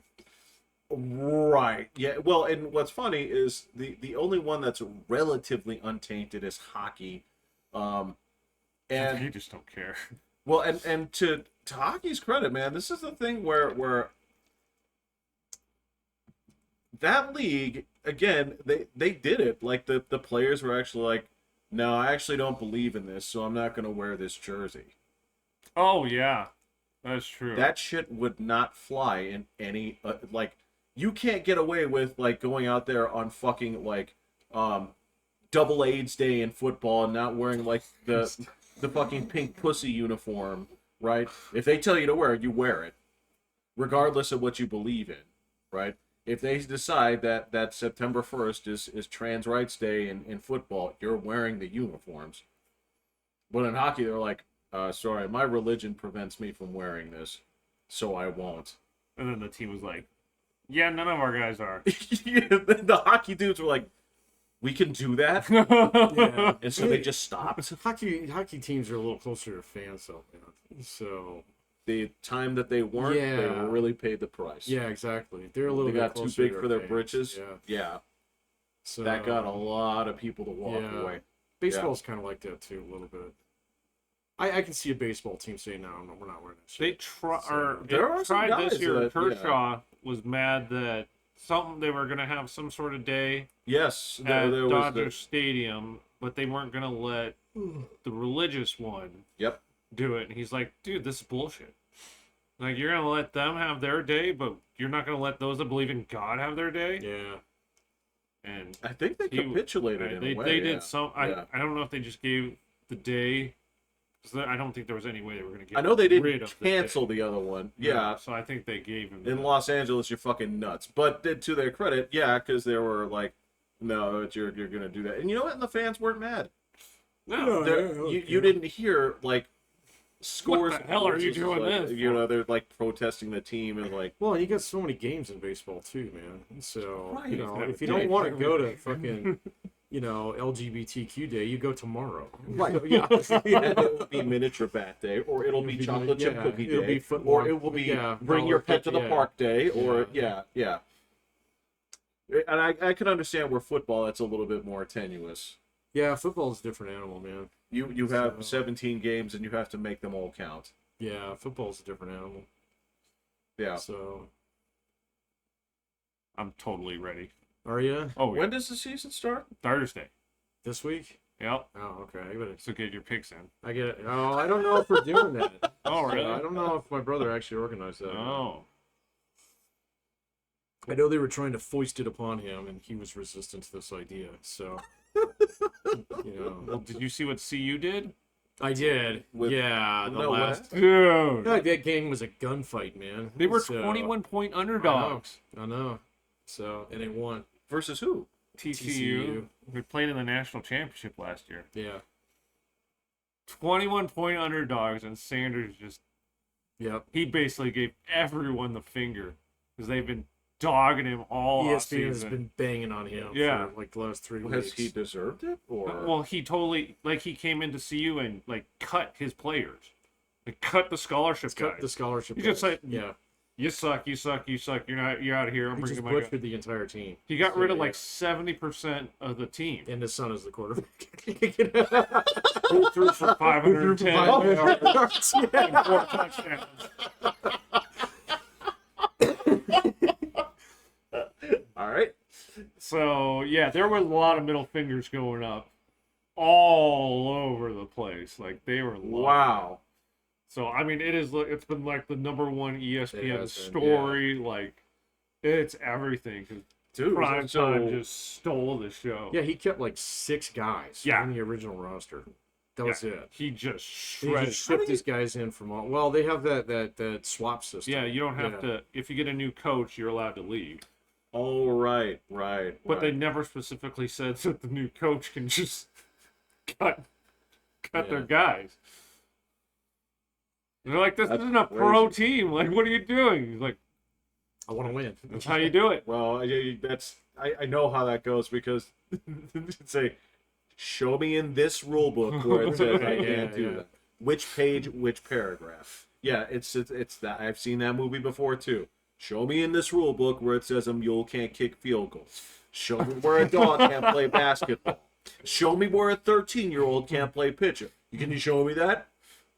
Right. Yeah. Well, and what's funny is the only one that's relatively untainted is hockey. You And just don't care. well, and to hockey's credit, man, this is the thing where that league again, they did it. Like the players were actually like, no, I actually don't believe in this, so I'm not going to wear this jersey. Oh yeah, that's true. That shit would not fly in any like you can't get away with like going out there on fucking like double AIDS day in football and not wearing like the fucking pink pussy uniform, right? If they tell you to wear it, you wear it, regardless of what you believe in, right? If they decide that September 1st is Trans Rights Day in football, you're wearing the uniforms. But in hockey, they're like, sorry, my religion prevents me from wearing this, so I won't. And then the team was like, yeah, none of our guys are. Yeah, the hockey dudes were like, we can do that? Yeah. And so they just stopped. Hockey teams are a little closer to fans, though, man. So The time that they weren't, they Yeah. really paid the price. yeah, exactly. They're a little They bit got too closer big to for their fans. britches. Yeah. Yeah, So that got a lot of people to walk yeah. away. Baseball's kind of like that too, a little bit. I can see a baseball team saying, no, we're not wearing that shit. They There are some tried this guys year. that- Kershaw was mad that they were gonna have some sort of day Yes, at there was Dodger Stadium, but they weren't gonna let the religious one Yep. do it. And he's like, dude, this is bullshit. Like, you're gonna let them have their day, but you're not gonna let those that believe in God have their day. Yeah. And I think they capitulated in they a way. they yeah. did some. Yeah. I don't know if they just gave the day. 'Cause I don't think there was any way they were gonna get. I know they rid didn't of the day. cancel the other one. Yeah. So I think they gave him. In that. Los Angeles, you're fucking nuts. But to their credit, yeah, because they were like, no, you're gonna do that. And you know what? And the fans weren't mad. No, You didn't hear like scores. What the hell are you just, doing like, this You for? know, they're like protesting the team and like, Well, you got so many games in baseball too, man. So Right. you know, Yeah, if you yeah. don't want to go to fucking, you know, LGBTQ day, you go tomorrow. right, yeah, it will be miniature bat day, or it'll be chocolate chip yeah, cookie it'll day, be foot or long- it will be yeah, bring your pet to the yeah. park day, or yeah. And I can understand where football that's a little bit more tenuous. Yeah, football's a different animal, man. You have 17 games and you have to make them all count. Yeah, football's a different animal. Yeah. So, I'm totally ready. are you Oh, yeah. When does the season start? Thursday. this week? Yep. Oh, okay. I better. So get your picks in. I get it. Oh, I don't know if we're doing that. Oh, really? I don't know if my brother actually organized that. Oh. I know they were trying to foist it upon him, and he was resistant to this idea. So, Well, did you see what CU did? I did. With yeah, the no last. Dude. Yeah, that game was a gunfight, man. They were So, 21-point underdogs. I know. So, and they won. Versus who? TCU. We played in the national championship last year. Yeah. 21-point underdogs, and Sanders just, Yep. he basically gave everyone the finger because they've been dogging him all ESPN has offseason. been banging on him Yeah. for like the last 3 Has weeks. he deserved it? Or Well, he totally, like, he came into CU and, like, cut his players. Like, cut the scholarship Cut guys. the scholarship. You just guys. say, yeah. You suck, you suck, you suck. You're out of here. I'm He just bringing my guy. butchered the entire team. He got rid of Yeah. like 70% of the team. And his son is the quarterback. Who threw for 510 yards and 4 touchdowns. all right. So, yeah, there were a lot of middle fingers going up all over the place. Like, they were loving it. Wow. So, I mean, it's been like the #1 It ESPN has been, story. Like, it's everything. 'Cause Dude, Prime so Time just stole the show. Yeah, he kept like 6 guys Yeah. on the original roster. That was it. He just He shredded. just shipped these guys in from all. Well, they have that swap system. Yeah, you don't have Yeah. to. If you get a new coach, you're allowed to leave. oh right. But they never specifically said that the new coach can just cut their Yeah. guys. And they're like, this That's isn't a pro crazy. team. Like, what are you doing? He's like, I want to win. that's how you do it. Well, I know how that goes because say, show me in this rule book where it says I can't do Yeah. that. Which page, which paragraph? Yeah, it's that. I've seen that movie before too. Show me in this rule book where it says a mule can't kick field goals. Show me where a dog can't play basketball. Show me where a 13-year-old can't play pitcher. Can you show me that?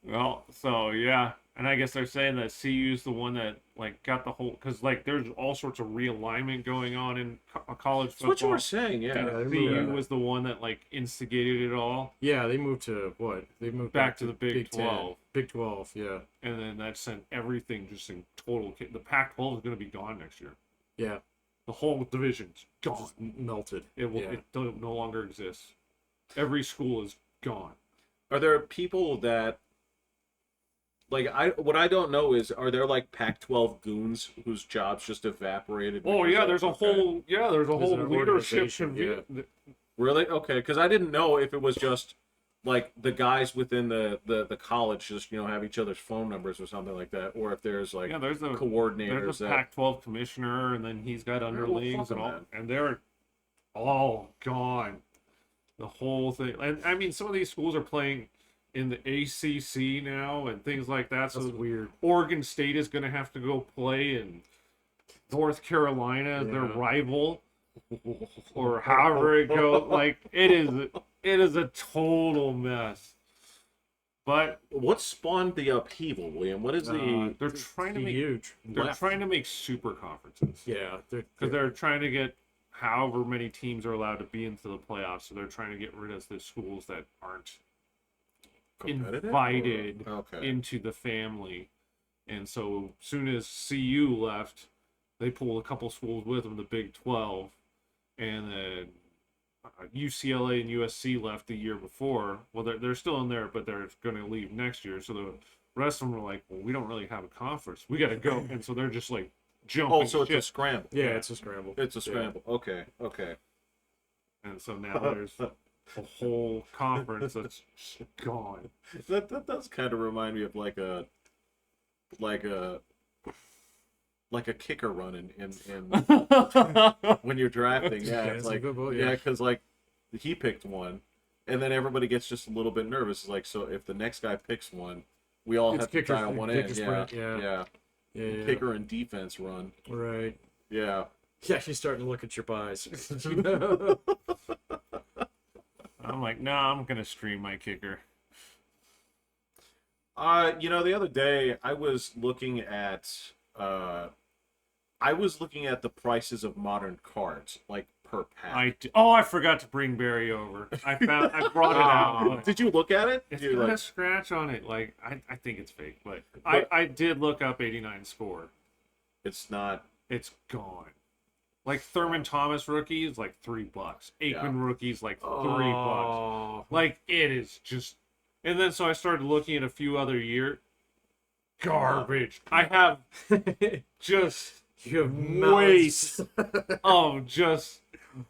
Well, so, yeah. And I guess they're saying that CU's the one that, like, got the whole... Because, like, there's all sorts of realignment going on in college That's football. what you were saying, yeah. Yeah. I remember CU that. was the one that, like, instigated it all. Yeah, they moved to what? They moved Back to the Big 10. 12. Big 12, yeah. And then that sent everything just in total... The Pac-12 is going to be gone next year. Yeah. The whole division's gone. Just melted. It will. Yeah. It no longer exists. Every school is gone. Are there people that what I don't know is, are there like Pac-12 goons whose jobs just evaporated? Oh because yeah, of- there's a okay. whole There's whole an leadership. organization, Really? Okay, because I didn't know if it was just like the guys within the college just have each other's phone numbers or something like that, or if there's like Yeah, there's a coordinators that. Pac-12 commissioner, and then he's got well, underlings fuck and all, him, and they're all gone. The whole thing, and I mean, some of these schools are playing in the ACC now and things like that. So That's weird. Oregon State is going to have to go play in North Carolina, their Yeah. rival, or however it goes. Like it is a total mess. But What spawned the upheaval, William? What is the? they're trying to make huge. trying to make super conferences Yeah, because they're trying to get however many teams are allowed to be into the playoffs. So they're trying to get rid of the schools that aren't competitive, invited or- okay. into the family. And so soon as CU left, they pulled a couple schools with them, the Big 12, and then UCLA and USC left the year before. Well, they're still in there, but they're going to leave next year. So the rest of them were like, well, we don't really have a conference. We got to go. And so they're just like jumping Oh, so it's a ship. scramble. Yeah, it's a scramble. It's a scramble. Okay. And so now there's a whole conference that's gone. That does kind of remind me of like a kicker run in when you're drafting. Yeah, it's Fantasy like football, yeah, yeah. because like he picked one, and then everybody gets just a little bit nervous. It's like, so if the next guy picks one, we all It's have to kicker- dial one kicker in. sprint, Yeah. yeah. Yeah. Kicker and defense run. Right. Yeah. Yeah, she's starting to look at your buys. I'm like, nah, I'm gonna stream my kicker. The other day I was looking at the prices of modern cards, like per pack. I forgot to bring Barry over. I brought it out. But Did you look at it? it's You're got a like, scratch on it. Like I think it's fake, but But- I did look up 89 score. it's not. It's gone. Like Thurman Thomas rookies, like $3. Aikman rookies, like $3. Oh, Like it is just. And then so I started looking at a few other garbage. I have just you have waste of just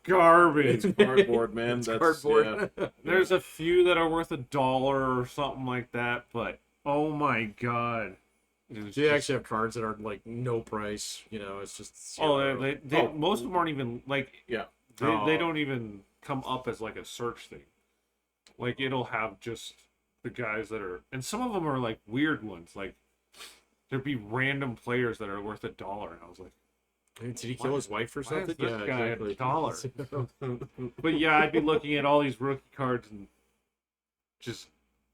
garbage. It's cardboard, man. That's cardboard. yeah. There's a few that are worth $1 or something like that, but oh my god. It was Do you just- actually have cards that are like no price? You know, it's just Oh, zero. they most of them aren't even like Yeah. they don't even come up as like a search thing. Like it'll have just the guys that are, and some of them are like weird ones. Like there'd be random players that are worth $1, and I was like, Did he kill his wife or why is something? this guy exactly. $1? But yeah, I'd be looking at all these rookie cards and just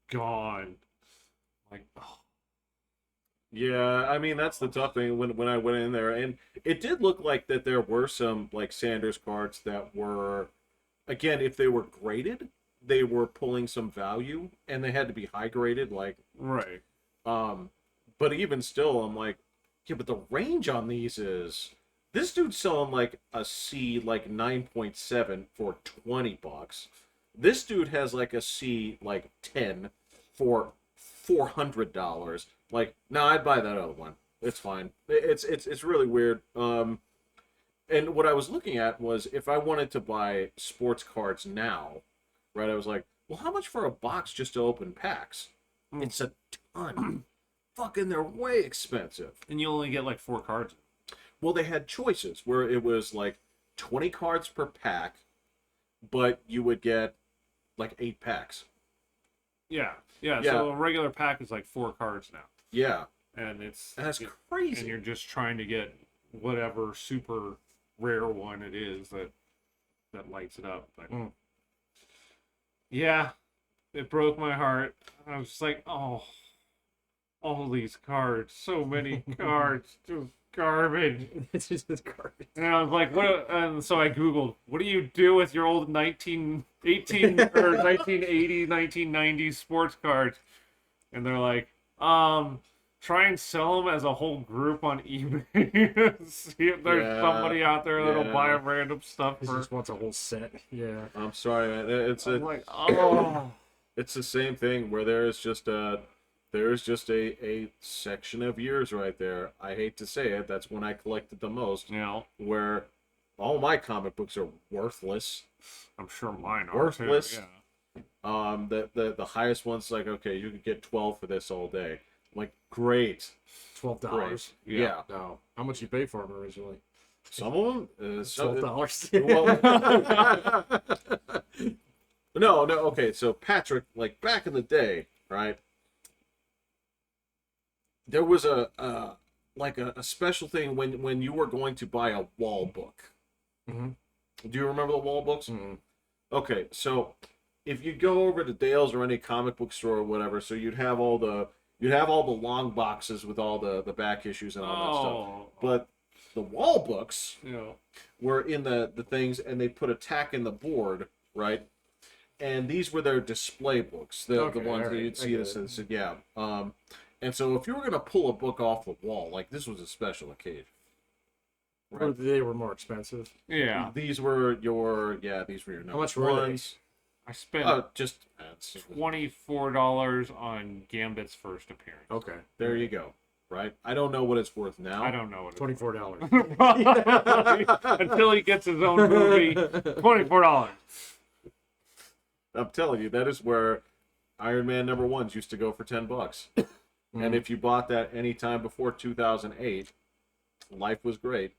gone. Like, oh, Yeah, I mean that's the tough thing when I went in there, and it did look like that there were some like Sanders cards that were, again, if they were graded, they were pulling some value, and they had to be high graded, like right. But even still, I'm like, yeah, but the range on these is this dude's selling like a C like 9.7 for $20. This dude has like a C like 10 for $400. Like, no, I'd buy that other one. It's fine. It's really weird. And what I was looking at was if I wanted to buy sports cards now, right? I was like, well, how much for a box just to open packs? It's a ton. Fucking, they're way expensive. And you only get like 4 cards. Well, they had choices where it was like 20 cards per pack, but you would get like 8 packs. Yeah. So Yeah. a regular pack is like 4 cards now. Yeah, And it's that's and crazy. you're just trying to get whatever super rare one it is that lights it up. But yeah, it broke my heart. I was just like, oh, all these cards, so many cards, just garbage. It's just garbage. And I was like, what? And so I Googled, what do you do with your old 1918 or 1980, 1990 sports cards? And they're like, try and sell them as a whole group on eBay. See if there's Yeah, somebody out there that'll yeah. buy random stuff He for. just wants a whole set. Yeah. I'm sorry, man. It's I'm a like, oh. it's the same thing where there's just a section of years right there. I hate to say it, that's when I collected the most. You know, Where all my comic books are worthless. I'm sure mine are Worthless. too. Yeah. The highest one's like, okay, you can get 12 for this all day. I'm like, great. $12. Yeah. No. How much you pay for them originally? Some of them. $12. Well, no. Okay, so Patrick, like back in the day, right? There was a special thing when you were going to buy a wall book. Mm-hmm. Do you remember the wall books? Mm-hmm. Okay, so if you go over to Dale's or any comic book store or whatever, so you'd have all the long boxes with all the back issues and all that stuff. But the wall books You know, were in the things, and they put a tack in the board, right? And these were their display books, the Okay, ones that alright, you'd I see get this it. and said, yeah. And so if you were gonna pull a book off the wall, like this was a special occasion. Or they were more expensive. yeah. These were your How much were they? ones. I spent Just $24 on Gambit's first appearance. Okay. there you go. Right? I don't know what it's worth now. I don't know what it $24. until he gets his own movie. $24. I'm telling you, that is where Iron Man #1s used to go for $10. And if you bought that any time before 2008, life was great,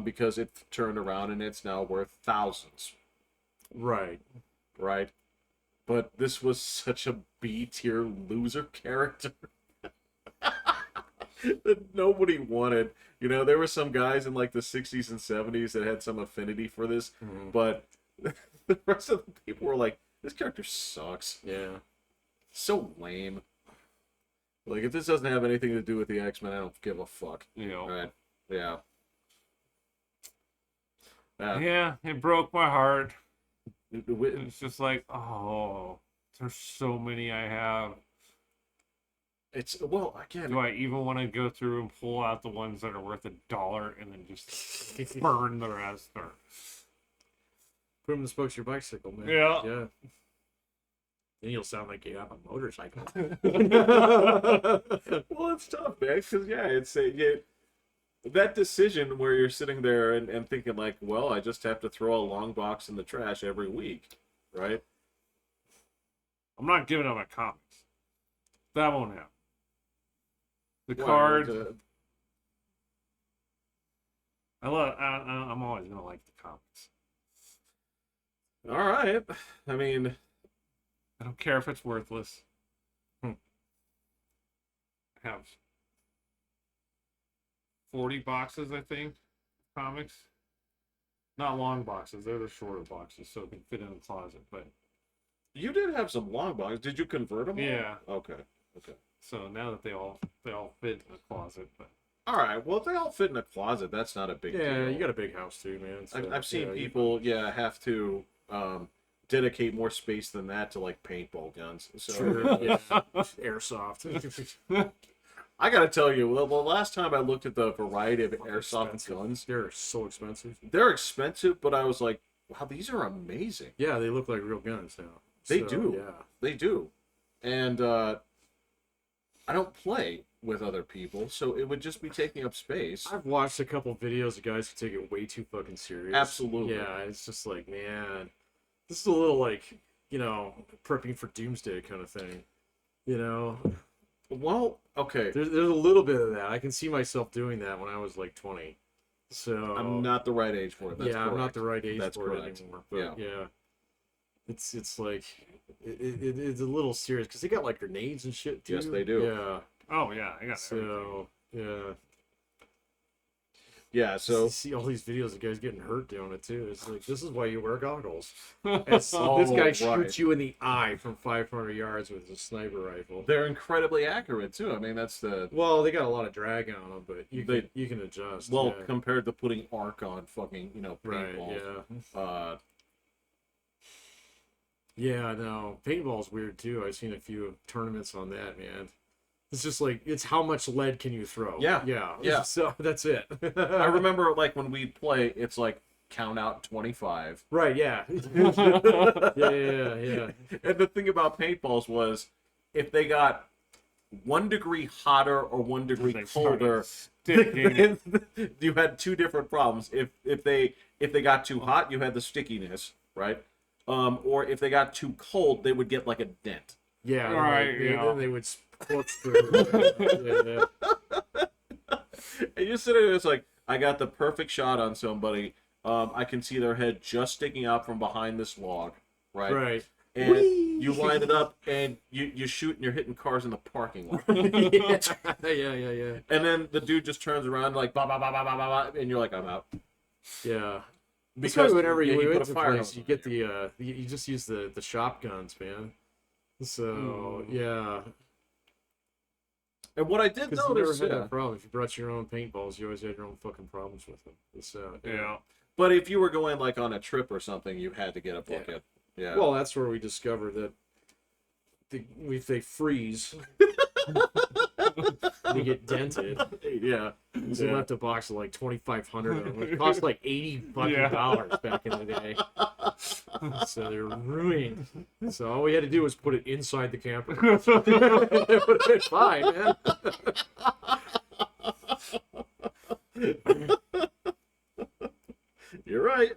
because it turned around and it's now worth thousands, Right. right? But this was such a B tier loser character. that nobody wanted. You know, there were some guys in like the 60s and 70s that had some affinity for this, but the rest of the people were like, this character sucks. Yeah. So lame. Like, if this doesn't have anything to do with the X-Men, I don't give a fuck. You know. Right. Yeah. Yeah, it broke my heart. It- It's just like, oh, there's so many I have. It's, well, again, Do I even want to go through and pull out the ones that are worth $1 and then just burn the rest? Or... Put them in the spokes of your bicycle, man. Yeah. Yeah. Then you'll sound like you have a motorcycle. well, it's tough, man, because, yeah, it's that decision where you're sitting there and thinking, like, well, I just have to throw a long box in the trash every week, right? I'm not giving up my comics. That won't happen. The Well, cards. I'm always gonna like the comics. all right. I mean, I don't care if it's worthless. I have 40 boxes, I think, comics. Not long boxes; they're the shorter boxes, so it can fit in a closet. But you did have some long boxes. Did you convert them? yeah, Okay. so now that they all fit in a closet, but All right. Well, if they all fit in a closet, that's not a big Yeah, deal. you got a big house too, man. So, I've seen yeah, people, have to dedicate more space than that to like paintball guns. So Sure, yeah. Airsoft. I gotta tell you, well, the last time I looked at the variety of airsoft Expensive. guns, They're so expensive. they're expensive, but I was like, wow, these are amazing. Yeah, they look like real guns now. They So, do. Yeah. They do. And I don't play with other people, so it would just be taking up space. I've watched a couple videos of guys who take it way too fucking serious. Absolutely. Yeah, it's just like, man, this is a little like, prepping for doomsday kind of thing. Well, okay. There's a little bit of that. I can see myself doing that when I was like 20. So I'm not the right age for it. That's I'm not correct. the right age That's for correct. it anymore. But yeah, it's like it's a little serious because they got like grenades and shit too. Yes, they do. Yeah. oh yeah, I got everything. So yeah. Yeah, so You see all these videos of guys getting hurt doing it too. It's like, this is why you wear goggles. Oh, This guy right. shoots you in the eye from 500 yards with a sniper rifle. they're incredibly accurate too. I mean, that's the Well, they got a lot of drag on them, but They- you can adjust. well yeah. compared to putting arc on fucking Right, paintballs. yeah. Yeah, no. Paintball's weird too. I've seen a few tournaments on that, man. It's just like, it's how much lead can you throw? Yeah, Yeah. yeah. So that's it. I remember like when we play, it's like count out 25. Right, yeah. yeah. And the thing about paintballs was if they got 1 degree hotter or 1 degree They started colder, sticking. you had two different problems. If they got too hot, you had the stickiness, right? Or if they got too cold, they would get like a dent. Yeah, Right, then they would scorch through. yeah. And you're sitting there, it's like, I got the perfect shot on somebody. I can see their head just sticking out from behind this log, right? Right. And you line it up, and you shoot, and you're hitting cars in the parking lot. yeah. And then the dude just turns around like, bah, bah, bah, bah, bah, bah, bah, and you're like, I'm out. Yeah. Because Because whenever yeah, you put went a to fire place, hose you on get there. you just use the shotguns, man. So yeah, And what I did because you never notice, had that problem. If you brought your own paintballs, you always had your own fucking problems with them. So Yeah. but if you were going like on a trip or something, you had to get a bucket. Yeah. Well, that's where we discovered that if they freeze, they get dented. yeah. So we left a box of like 2,500 of them. It cost like $80 back in the day. So they're ruined. So all we had to do was put it inside the camper. It would have been fine, man. You're right.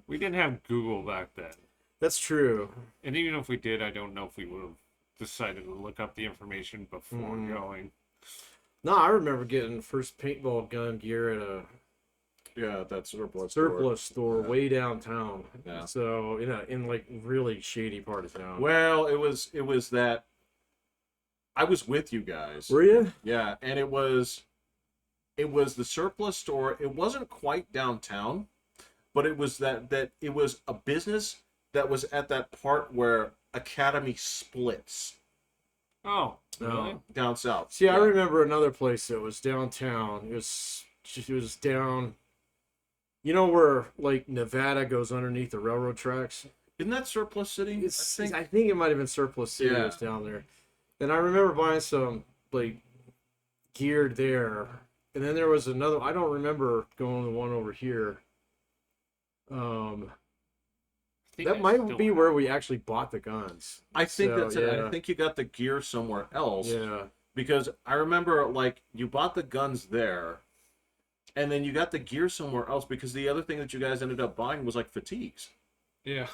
We didn't have Google back then. That's true. And even if we did, I don't know if we would have decided to look up the information before going. No, I remember getting first paintball gun gear at a Yeah, that surplus store way downtown. Yeah. So in like really shady part of town. Well, it was that I was with you guys. Were you? Yeah, and it was the surplus store. It wasn't quite downtown, but it was that it was a business that was at that part where Academy splits Oh, really? down south. See, I Yeah. remember another place that was downtown. It was down. You know where like Nevada goes underneath the railroad tracks? Isn't that Surplus City? I think it might have been Surplus City Yeah. was down there. And I remember buying some like gear there. And then there was another. I don't remember going to the one over here. I think That I might still be have where it. we actually bought the guns. I think So, that's it. yeah. I think you got the gear somewhere else. Yeah. Because I remember, like, you bought the guns there, and then you got the gear somewhere else, because the other thing that you guys ended up buying was, like, fatigues. Yeah.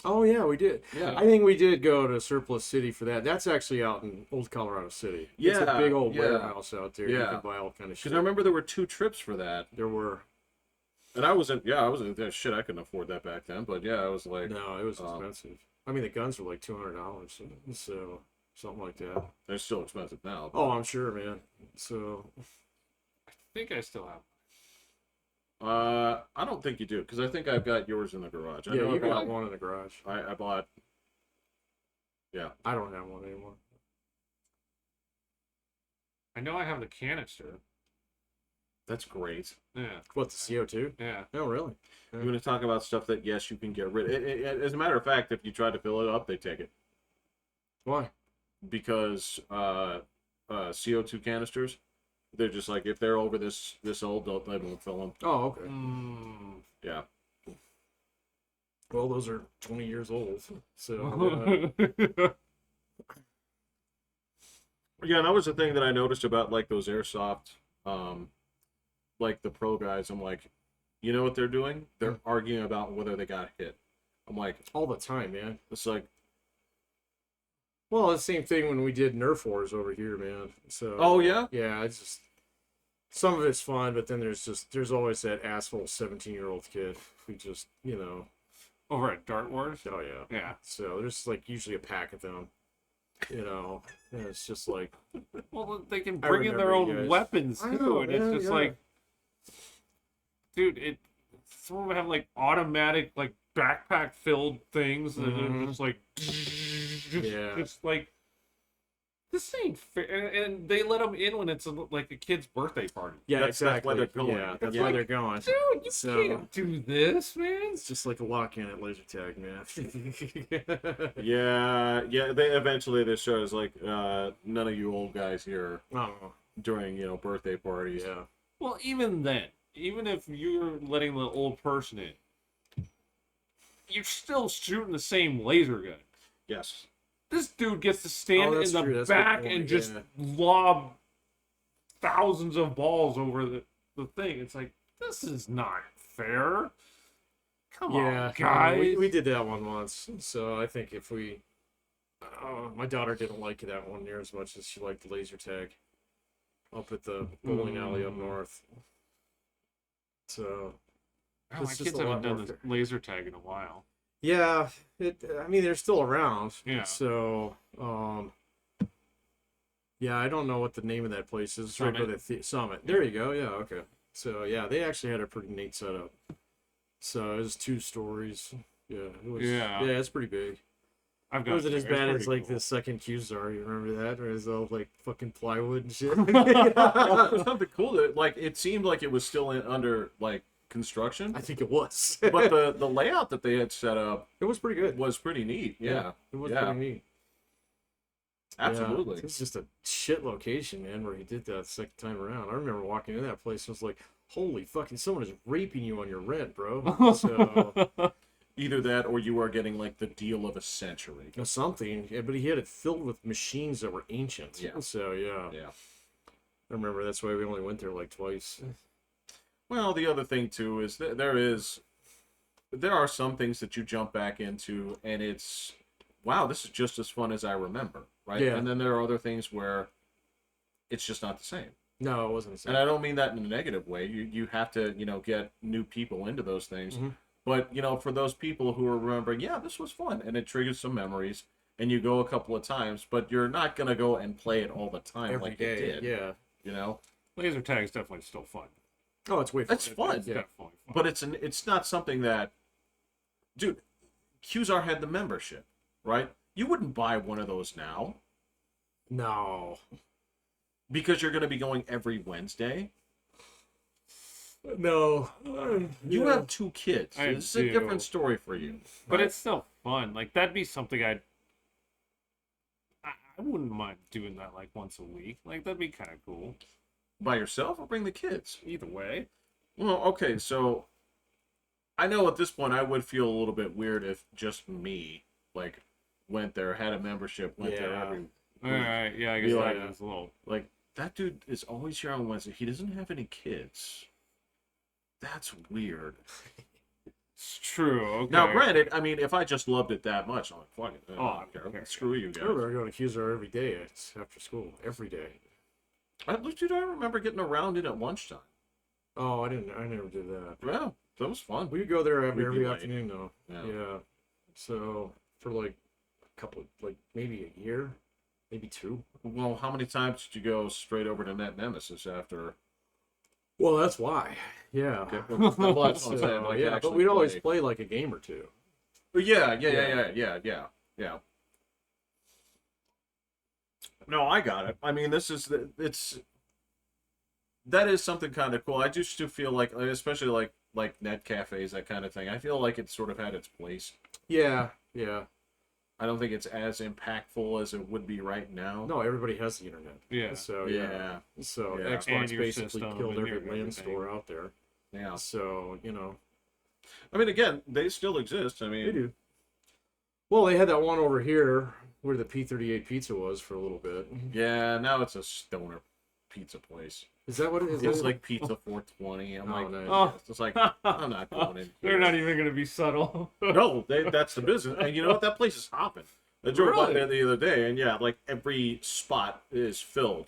Oh yeah, we did. Yeah. I think we did go to Surplus City for that. That's actually out in Old Colorado City. It's a Yeah, big old yeah. warehouse out there. You Yeah. can buy all kind of shit. Because I remember there were 2 trips for that. There were. And I wasn't shit, I couldn't afford that back then, but yeah, I was like, No, it was expensive. I mean, the guns were like $200, so something like that. they're still expensive now. Oh, I'm sure, man. So I think I still have. I don't think you do, because I think I've got yours in the garage. I yeah, know you I got bought, one in the garage. I bought, I don't have one anymore. I know I have the canister. that's great. Yeah. What, the CO2? Yeah. Oh, really? You're going to talk about stuff that, yes, you can get rid of. As a matter of fact, if you try to fill it up, they take it. Why? Because CO2 canisters, they're just like, if they're over this old, they won't fill them. Oh, okay. Yeah. Well, those are 20 years old. So Yeah, and that was the thing that I noticed about, like, those airsoft, like, the pro guys. I'm like, you know what they're doing? They're arguing about whether they got hit. I'm like, all the time, man. it's like, Well, the same thing when we did Nerf wars over here, man. So. oh, yeah? Yeah, it's just some of it's fun, but then there's always that asshole 17-year-old kid who just Over at Dart Wars. oh yeah. Yeah. So there's like usually a pack of them, and it's just like Well, they can I bring in their remember you own guys. weapons I too, know, and it's yeah, just yeah. like, dude, some of them have like automatic like backpack filled things, and Mhm. it's like, Yeah. it's like, this ain't fair. And they let them in when it's like a kid's birthday party. yeah, That's exactly. why they're going. Yeah, that's Yeah. why they're going. Dude, you So- can't do this, man. It's just like a lock-in at laser tag, man. Yeah. They eventually this show is like, none of you old guys here Oh, during birthday parties. yeah. Well, even then, even if you're letting the old person in, you're still shooting the same laser gun. Yes. This dude gets to stand Oh, in that's the true, that's a good back point, and just yeah. lob thousands of balls over the thing. It's like, this is not fair. Come Yeah, on, guys. we did that one once. So I think if we, my daughter didn't like that one near as much as she liked the laser tag up at the bowling alley up north. So Oh, my it's just kids a lot haven't done more this fair. laser tag in a while. yeah, I mean they're still around. Yeah. So yeah, I don't know what the name of that place is. It's right by the Summit. There you go. Yeah. Okay. So yeah, they actually had a pretty neat setup. So it was 2 stories. Yeah. It was, Yeah. Yeah, it's pretty big. I've It got wasn't it. as It's bad pretty as like cool. the second Q-Star. You remember that? Where it was all like fucking plywood and shit. Well, there's something cool that, like, it seemed like it was still under like construction, I think it was. but the layout that they had set up it was pretty good. was pretty neat. Yeah, It was Yeah. pretty neat. absolutely. Yeah, it's just a shit location, man, where he did that second time around. I remember walking in that place and was like, holy fucking, someone is raping you on your rent, bro. So, Either that, or you are getting like the deal of a century. something. Yeah, but he had it filled with machines that were ancient. Yeah. So, yeah. Yeah. I remember that's why we only went there like twice. Well, the other thing too is that there are some things that you jump back into, and it's, wow, this is just as fun as I remember, right? Yeah. And then there are other things where it's just not the same. No, it wasn't the same. And I don't mean that in a negative way. You have to, get new people into those things. Mhm. But, for those people who are remembering, yeah, this was fun, and it triggers some memories, and you go a couple of times, but you're not gonna go and play it all the time Every like day, you did. yeah. You know, Laser tag's definitely still fun. Oh, it's way fun. it's fun, It's Yeah. definitely fun. but it's not something that, dude. QZR had the membership, right? You wouldn't buy one of those now No. because you're gonna be going every Wednesday. No. You have 2 kids. I It's a do. different story for you. But right? it's still fun. Like that'd be something I wouldn't mind doing that like once a week. Like that'd be kind of cool. By yourself or bring the kids. Either way. Well, okay, so I know at this point I would feel a little bit weird if just me like went there, had a membership, went there Yeah. every All right. Yeah, I guess like- that is a little. like that dude is always here on Wednesday. He doesn't have any kids. That's weird. It's true. Okay. Now, granted, I mean, if I just loved it that much, I'm like, fuck it. Oh, I don't care. okay. Screw you I guys. remember going to QZR every day. It's after school. Every day. Dude, I remember getting around it at lunchtime. Oh, I didn't. I never did that. Yeah, that was fun. We would go there We'd be every late. afternoon, though. Yeah. Yeah. So for like a couple, like maybe a year, maybe 2. Well, how many times did you go straight over to Net Nemesis after? Well, that's why. Yeah. Okay, well, that's what I'm saying, So, like, yeah, but actually we'd always play. play like a game or 2. Yeah. No, I got it. I mean, that is something kind of cool. I just do feel like, especially like net cafes, that kind of thing. I feel like it sort of had its place. Yeah. Yeah. I don't think it's as impactful as it would be right now. No, everybody has the internet. Yeah. So Yeah. So Yeah. And Xbox your basically system killed and every your LAN everything. store out there. Yeah. So I mean, again, they still exist. I they mean, do. Well, they had that one over here where the P38 pizza was for a little bit. yeah, now it's a stoner pizza place. Is that what it is? It's like Pizza 420. I'm Oh, like, nice. Oh. it's just like, I'm not going in. They're here. not even gonna be subtle. No, that's the business. And you know what? That place is hopping. I drove by Really? there the other day, and yeah, like every spot is filled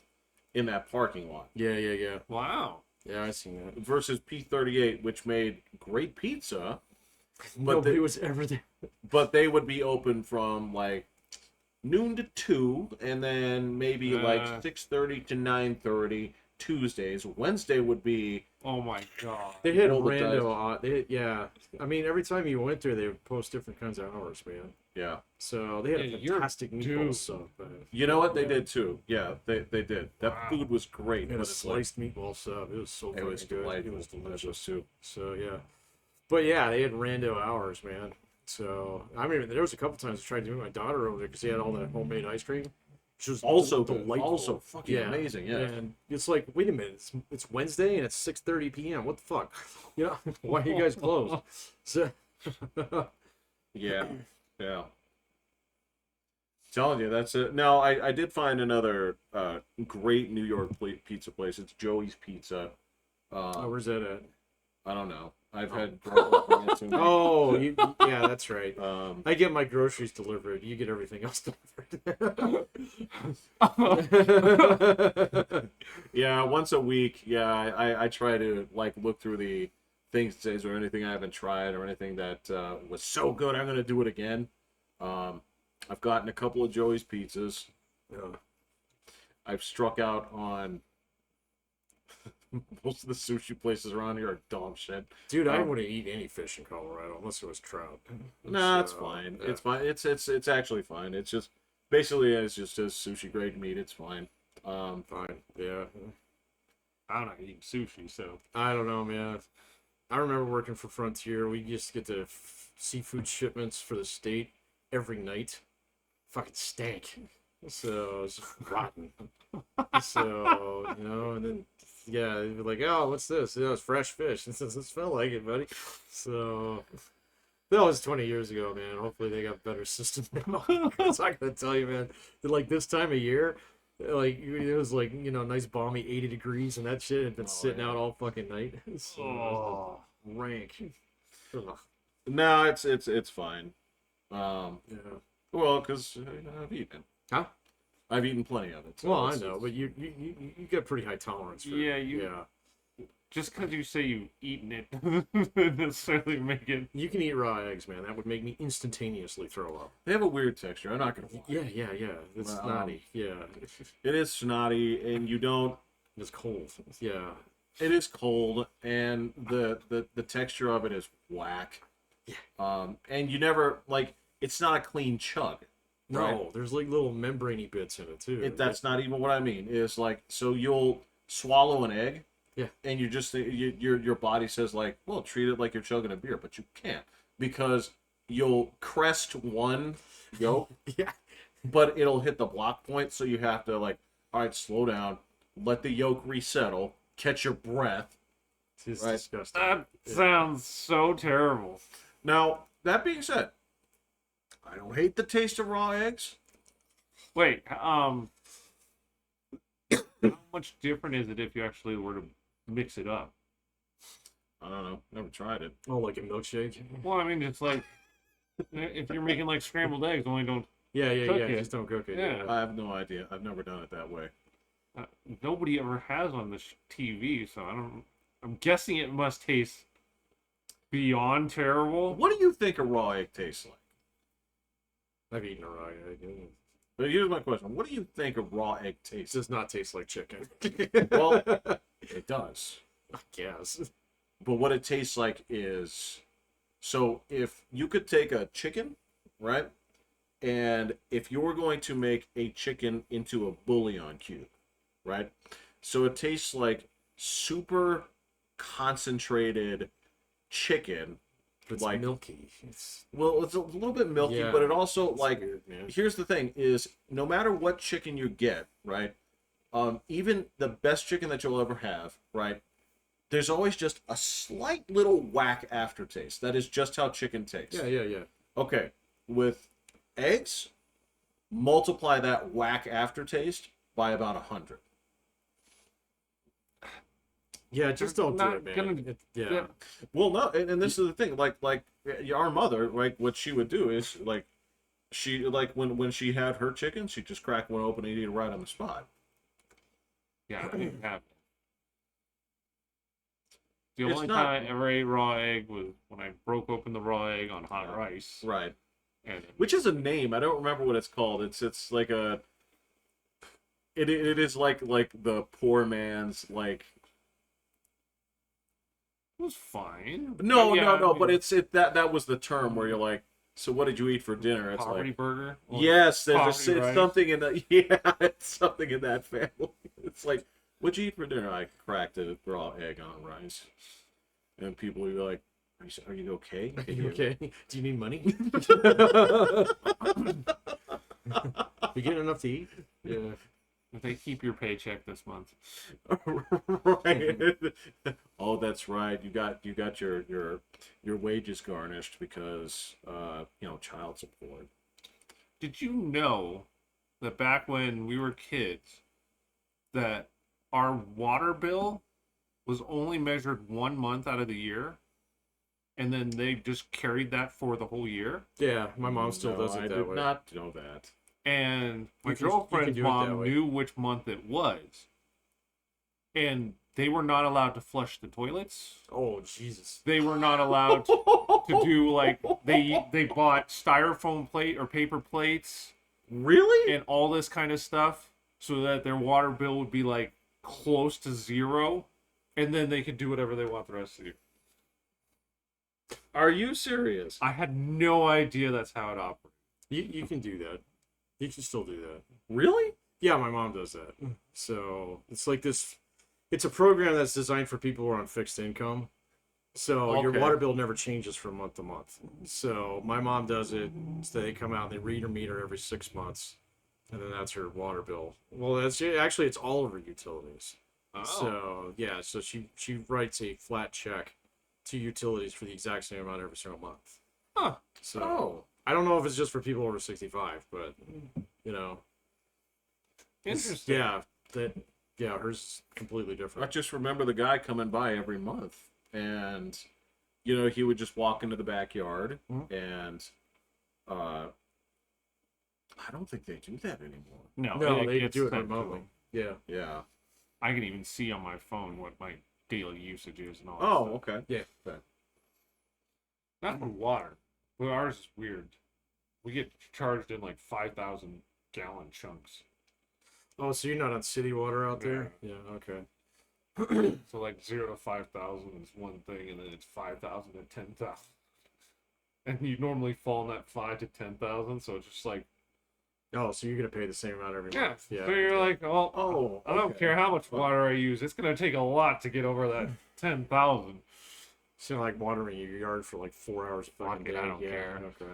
in that parking lot. Yeah. Wow. Yeah, I seen that. Versus P38, which made great pizza, but Nobody they, was ever there. but they would be open from like noon to 2, and then maybe like 6:30 to 9:30 Tuesdays. Wednesday would be Oh my god. They had Roll the rando. Yeah. I mean, every time you went there, they would post different kinds of hours, man. yeah. So they had Yeah, a you're fantastic meatball due. sub. You know what? They Yeah. did too. Yeah, they did. That Wow. food was great. They had but a it's like, sliced meatball sub. It was so it fucking was good. delightful. It was delicious. Delicious too. So yeah, but yeah, they had rando hours, man. So I mean, there was a couple times I tried to do my daughter over there because they had all that homemade ice cream, which was Also good. delightful. Also fucking amazing. Yeah. And it's like, wait a minute, it's Wednesday and it's 6:30 p.m. What the fuck? You know, why are you guys closed? So Yeah. Yeah. Telling you, that's it. Now, I did find another great New York pizza place. It's Joey's Pizza. oh, where's that at? I don't know. I've had. Oh. Oh, yeah, that's right. Um, I get my groceries delivered. You get everything else delivered. yeah, once a week. Yeah, I try to like look through the things that says or anything I haven't tried or anything that was so good I'm gonna do it again. I've gotten a couple of Joey's pizzas. Yeah. I've struck out on most of the sushi places around here are dog shit. Dude, I wouldn't eat any fish in Colorado unless it was trout. Nah, it's So, fine. yeah. It's fine. It's actually fine. It's just basically it's just as sushi grade meat. It's fine. Fine. Yeah. I'm not eating sushi, so I don't know, man. I remember working for Frontier. We used to get the seafood shipments for the state every night. Fucking stank. So it's rotten. So, you know, and then yeah, they'd be like, "Oh, what's this? Yeah, it's fresh fish." And says, "It smell like it, buddy." So that was 20 years ago, man. Hopefully they got better system now. Because I gotta tell you, man, that, like this time of year, like it was like, you know, nice balmy 80 degrees, and that shit had been sitting out all fucking night. So, Oh. rank. Ugh. No, it's fine. Yeah. Well, because I've eaten. Huh? I've eaten plenty of it. So Well, I it's- know, but you got pretty high tolerance for Yeah, yeah. just because you say you've eaten it doesn't necessarily make it. You can eat raw eggs, man. That would make me instantaneously throw up. They have a weird texture. I'm not gonna lie. Yeah. It's Well, snotty. Yeah. It is snotty, and you don't. It's cold. Yeah. It is cold, and the texture of it is whack. Yeah. And you never like. It's not a clean chug. No, Right? there's like little membraney bits in it too. That's not even what I mean. Is like, so you'll swallow an egg. Yeah. And you just your body says like, well, treat it like you're chugging a beer, but you can't because you'll crest one yolk, Yeah. but it'll hit the block point, so you have to like, all right, slow down, let the yolk resettle, catch your breath. It's Right. disgusting. That sounds so terrible. Now, that being said, I don't hate the taste of raw eggs. Wait, how much different is it if you actually were to mix it up? I don't know, never tried it. Oh, like a milkshake? Well, I mean, it's like if you're making like scrambled eggs, only don't. Yeah. Cook it. Just don't cook it. Yeah. I have no idea. I've never done it that way. Nobody ever has on the TV, so I don't. I'm guessing it must taste beyond terrible. What do you think a raw egg tastes like? I've eaten a raw egg. But here's my question: what do you think a raw egg It tastes? does not taste like chicken. Well, it does. I guess. But what it tastes like is, so if you could take a chicken, right, and if you were going to make a chicken into a bouillon cube, right, so it tastes like super concentrated chicken. It's Like- milky. It's Well, it's a little bit milky, Yeah. but it also like weird, man. here's the thing: is no matter what chicken you get, right, even the best chicken that you'll ever have, right, there's always just a slight little whack aftertaste. That is just how chicken tastes. Yeah. Okay, with eggs, multiply that whack aftertaste by about 100. Yeah, just don't do Not it, man. gonna- Yeah. Well, no, and this is the thing. Like our mother, like what she would do is like she like when she had her chicken, she'd just crack one open and eat it right on the spot. Yeah, I didn't have it. The It's only not- time I ever ate raw egg was when I broke open the raw egg on hot rice. Right. And Which is a name. I don't remember what it's called. It's like a. It is like the poor man's like. it was fine. No, But yeah, no, I no. mean, But that was the term where you're like, so what did you eat for dinner? It's poverty like, burger. Or yes, there's poverty it's rice. something in that. Yeah, it's something in that family. It's like, what'd you eat for dinner? I cracked a raw egg on rice, and people would be like, are you okay? Are you okay? Do you need money? You getting enough to eat? Yeah. They keep your paycheck this month. Right. Oh, that's right. You got your wages garnished because child support. Did you know that back when we were kids, that our water bill was only measured 1 month out of the year, and then they just carried that for the whole year? Yeah, my mom still No, does it I that did way. not know that. And my You can girlfriend's do it that mom way. knew which month it was, and they were not allowed to flush the toilets. Oh, Jesus. They were not allowed to do like they bought styrofoam plate or paper plates Really? and all this kind of stuff so that their water bill would be like close to zero, and then they could do whatever they want the rest of the year. Are you serious? I had no idea that's how it operates. You can do that. You can still do that. Really? Yeah, my mom does that. So it's like this. It's a program that's designed for people who are on fixed income. So your Okay. water bill never changes from month to month. So my mom does it. So they come out and they read her meter every 6 months, and then that's her water bill. Well, that's actually it's all of her utilities. Oh. So yeah, so she writes a flat check to utilities for the exact same amount every single month. Huh. So Oh. I don't know if it's just for people over 65, but you know, Interesting. yeah, hers is completely I different. just remember the guy coming by every month, and he would just walk into the backyard, Mhm. and I don't think they do that anymore. No, No, it they gets do it sent to remotely. them. Yeah. Yeah. I can even see on my phone what my daily usage is and all. Oh, that stuff. okay. Yeah. Okay. Not for water. But ours is weird. We get charged in like 5,000 gallon chunks. Oh, so you're not on city water out there? Yeah. Okay. So like 0 to 5,000 is one thing, and then it's 5,000 to 10,000. And you normally fall in that 5 to 10,000, so it's just like, Oh, so you're gonna pay the same amount every yeah. month? Yeah. So you're like, oh, Oh, I don't okay. care how much water I use. It's gonna take a lot to get over that 10,000. It's not like watering your yard for like 4 hours a fucking Fuck it, day. I don't Yeah, care. Okay.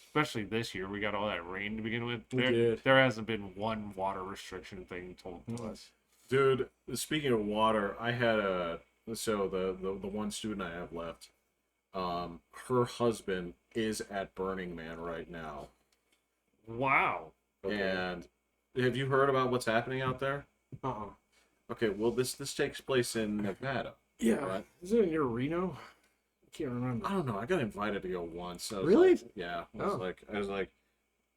Especially this year, we got all that rain to begin with. We did. There hasn't been one water restriction thing told to us. Dude, speaking of water, I had the one student I have left, her husband is at Burning Man right now. Wow. Okay. And have you heard about what's happening out there? Uh-uh. Okay, well this takes place in Nevada. Yeah. Right. Is it near Reno? I can't remember. I don't know. I got invited to go once. I was Really? like- yeah. I was Oh. like,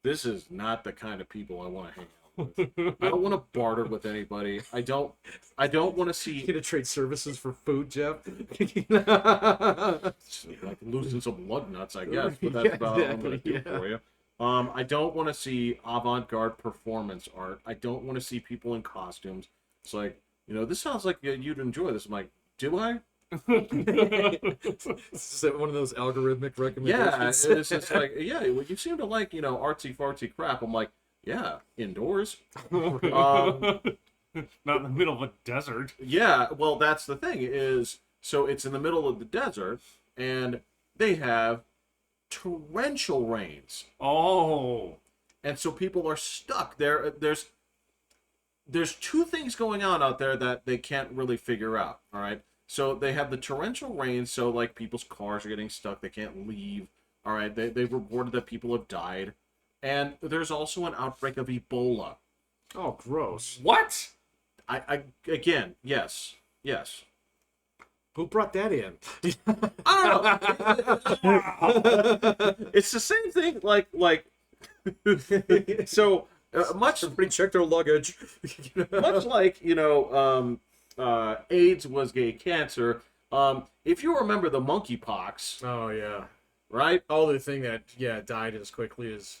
this is not the kind of people I want to hang out with. I don't want to barter with anybody. I don't want to see You gonna trade services for food, Jeff? like losing some lug nuts, I guess. But that's Yeah, about all I'm gonna do exactly, for you. I don't want to see avant-garde performance art. I don't want to see people in costumes. It's like, this sounds like you'd enjoy this. I'm like, do I? Is that one of those algorithmic Yeah, recommendations? it's just like, yeah, well, you seem to like, artsy fartsy crap. I'm like, yeah, indoors. Not in the middle of a desert. Yeah, well, that's the thing is, so it's in the middle of the desert, and they have torrential rains, Oh. and so people are stuck there. There's two things going on out there that they can't really figure out. All right, so they have the torrential rains, so like people's cars are getting stuck, they can't leave. All right, they've reported that people have died, and there's also an outbreak of Ebola. Oh, gross. What? I again, yes. Who brought that in? I don't know. It's the same thing. Like so much. Everybody check their luggage. Much like AIDS was gay cancer. If you remember the monkeypox, Oh yeah. right? Oh, the thing that died as quickly as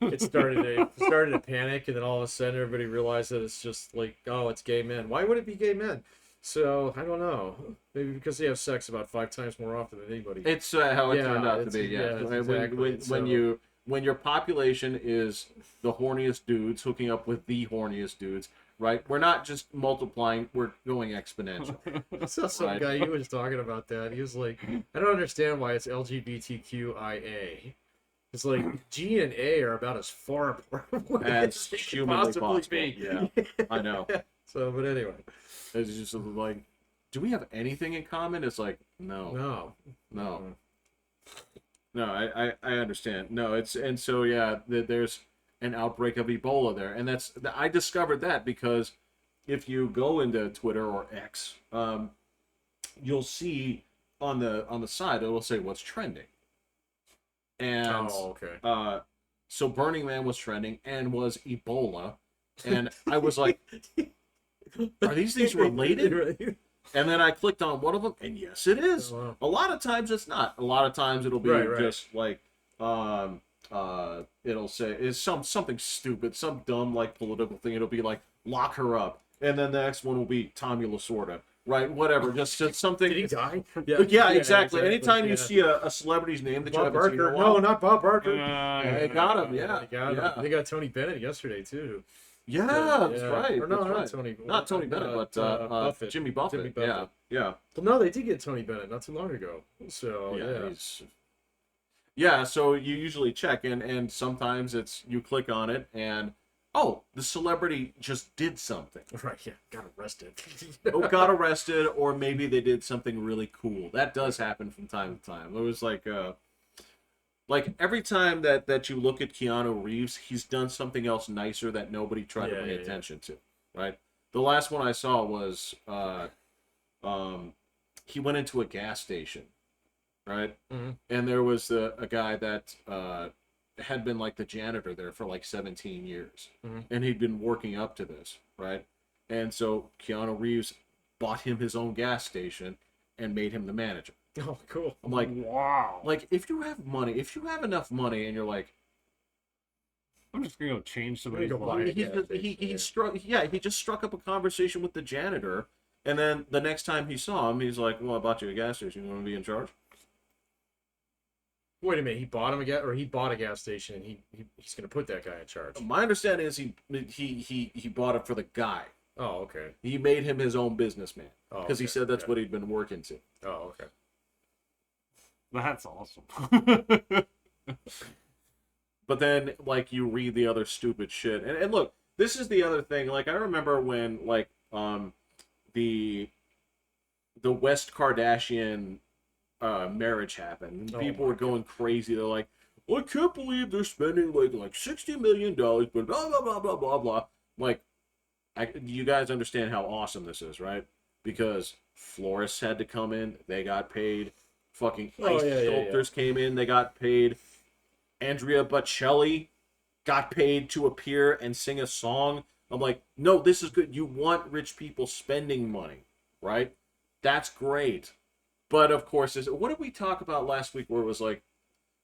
it started a panic, and then all of a sudden everybody realized that it's just like, oh, it's gay men. Why would it be gay men? So I don't know. Maybe because they have sex about 5 times more often than anybody. It's how it Yeah, turned out to it's- be. Yeah, yeah, when, exactly. when your population is the horniest dudes hooking up with the horniest dudes, right? We're not just multiplying; we're going exponential. I saw some Right. guy, he was talking about that. He was like, I don't understand why it's LGBTQIA. It's like G and A are about as far apart As they could humanly possibly possible. be. Yeah, I know. So, but anyway, It's just like, do we have anything in common? It's like, no. no. I understand. No, and so yeah, there's an outbreak of Ebola there, and I discovered that because if you go into Twitter or X, you'll see on the side it will say what's trending, and Oh, okay. so Burning Man was trending and was Ebola, and I was like, are these things related? And then I clicked on one of them, and yes, it is. Oh, wow. A lot of times it's not. A lot of times it'll be Right. just like, it'll say it's something stupid, some dumb like political thing. It'll be like lock her up, and then the next one will be Tommy Lasorda, right? Whatever, just something. Did he die? Yeah, exactly. Anytime you yeah. see a celebrity's name that you Bob haven't seen in Barker. a while, No, not Bob Barker. they got him. Yeah, They got him. yeah, They got Tony Bennett yesterday too. yeah. That's Yeah. right. Or no, that's not right. Tony. Not Tony Bennett, but Buffett. Jimmy Buffett. Jimmy Buffett. Yeah. Well, no, they did get Tony Bennett not too long ago. So yeah. Yeah, so you usually check, and sometimes it's you click on it, and oh, the celebrity just did something. Right. Yeah. Got arrested. Oh, got arrested, or maybe they did something really cool. That does happen from time to time. It was like every time that you look at Keanu Reeves, he's done something else nicer that nobody tried to pay attention to. Right. The last one I saw was he went into a gas station. Right, Mhm. and there was a guy that had been like the janitor there for like 17 years, Mhm. and he'd been working up to this, right? And so Keanu Reeves bought him his own gas station and made him the manager. Oh, cool. I'm like, wow. like if you have money, if you have enough money, and you're like, I'm just gonna go change somebody's go buy life. he just struck up a conversation with the janitor, and then the next time he saw him, he's like, well, I bought you a gas station. You want to be in charge? Wait a minute, he bought him he bought a gas station, and he's gonna put that guy in charge. My understanding is he bought it for the guy. Oh, okay. He made him his own businessman because he okay, said that's what he'd been working to. Oh, okay. That's awesome. But then, like, you read the other stupid shit, and look, this is the other thing. Like, I remember when like the West Kardashian marriage happened, and people were going crazy. They're like, I can't believe they're spending like $60 million, but blah blah blah blah blah blah. Like, you guys understand how awesome this is, right? Because florists had to come in, they got paid. Fucking ice sculptors came in, they got paid. Andrea Bocelli got paid to appear and sing a song. I'm like, no, this is good. You want rich people spending money, right? That's great. But of course, what did we talk about last week where it was like,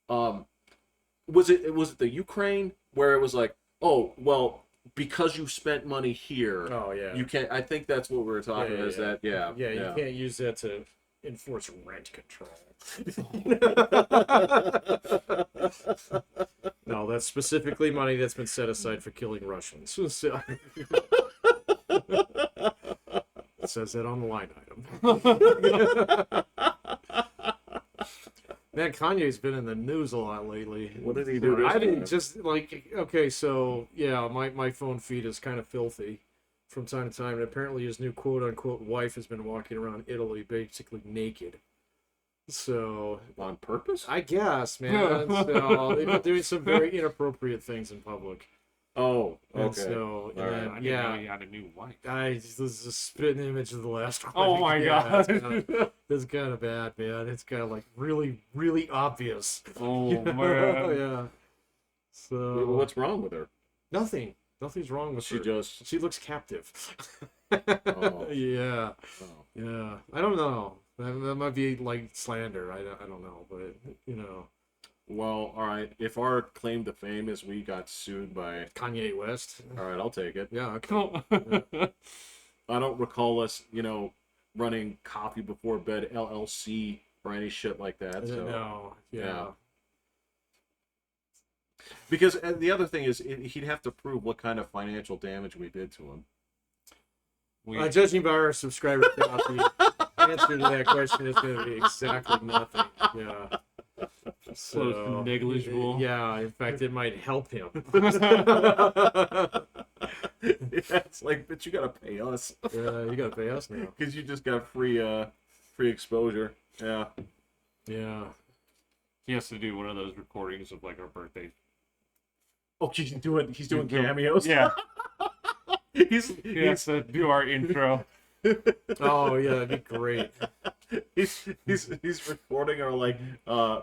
was it the Ukraine where it was like, oh, well, because you spent money here, Oh, yeah. you can't. I think that's what we were talking about. Is that Yeah, you can't use that to enforce rent control. No, that's specifically money that's been set aside for killing Russians. So, it says that on the line item. Man, Kanye's been in the news a lot lately. What did he do? I didn't just like. Okay, so yeah, my phone feed is kind of filthy from time to time, and apparently his new quote unquote wife has been walking around Italy basically naked. So on purpose? I guess, man. So they've been doing some very inappropriate things in public. Oh, And okay. so, All right. and, I didn't know he had a new wife. this is a spitting image of the last one. Oh my god. It's kind of bad, man. It's kind of like really, really obvious. Oh man. Yeah. So What's wrong with her? nothing. Nothing's wrong with She her. just. She looks captive. Oh. Yeah. Oh. Yeah. I don't know. That might be like slander. I don't know, but you know, Well, all right. If our claim to fame is we got sued by, Kanye West. all right, I'll take it. Yeah. Okay. Cool. I don't recall us, running Coffee Before Bed LLC or any shit like that. So. No. Yeah. Yeah. Because the other thing is, he'd have to prove what kind of financial damage we did to him. Judging by our subscriber count, the answer to that question is going to be exactly nothing. Yeah. Close to negligible. Yeah, in fact, it might help him. Yeah, it's like, but you gotta pay us You got to pay us now. because you just got free exposure. Yeah. Yeah. He has to do one of those recordings of like our birthday. Oh, he's doing cameos. Yeah. He He has to do our intro. Oh, yeah, that'd be great. he's recording our like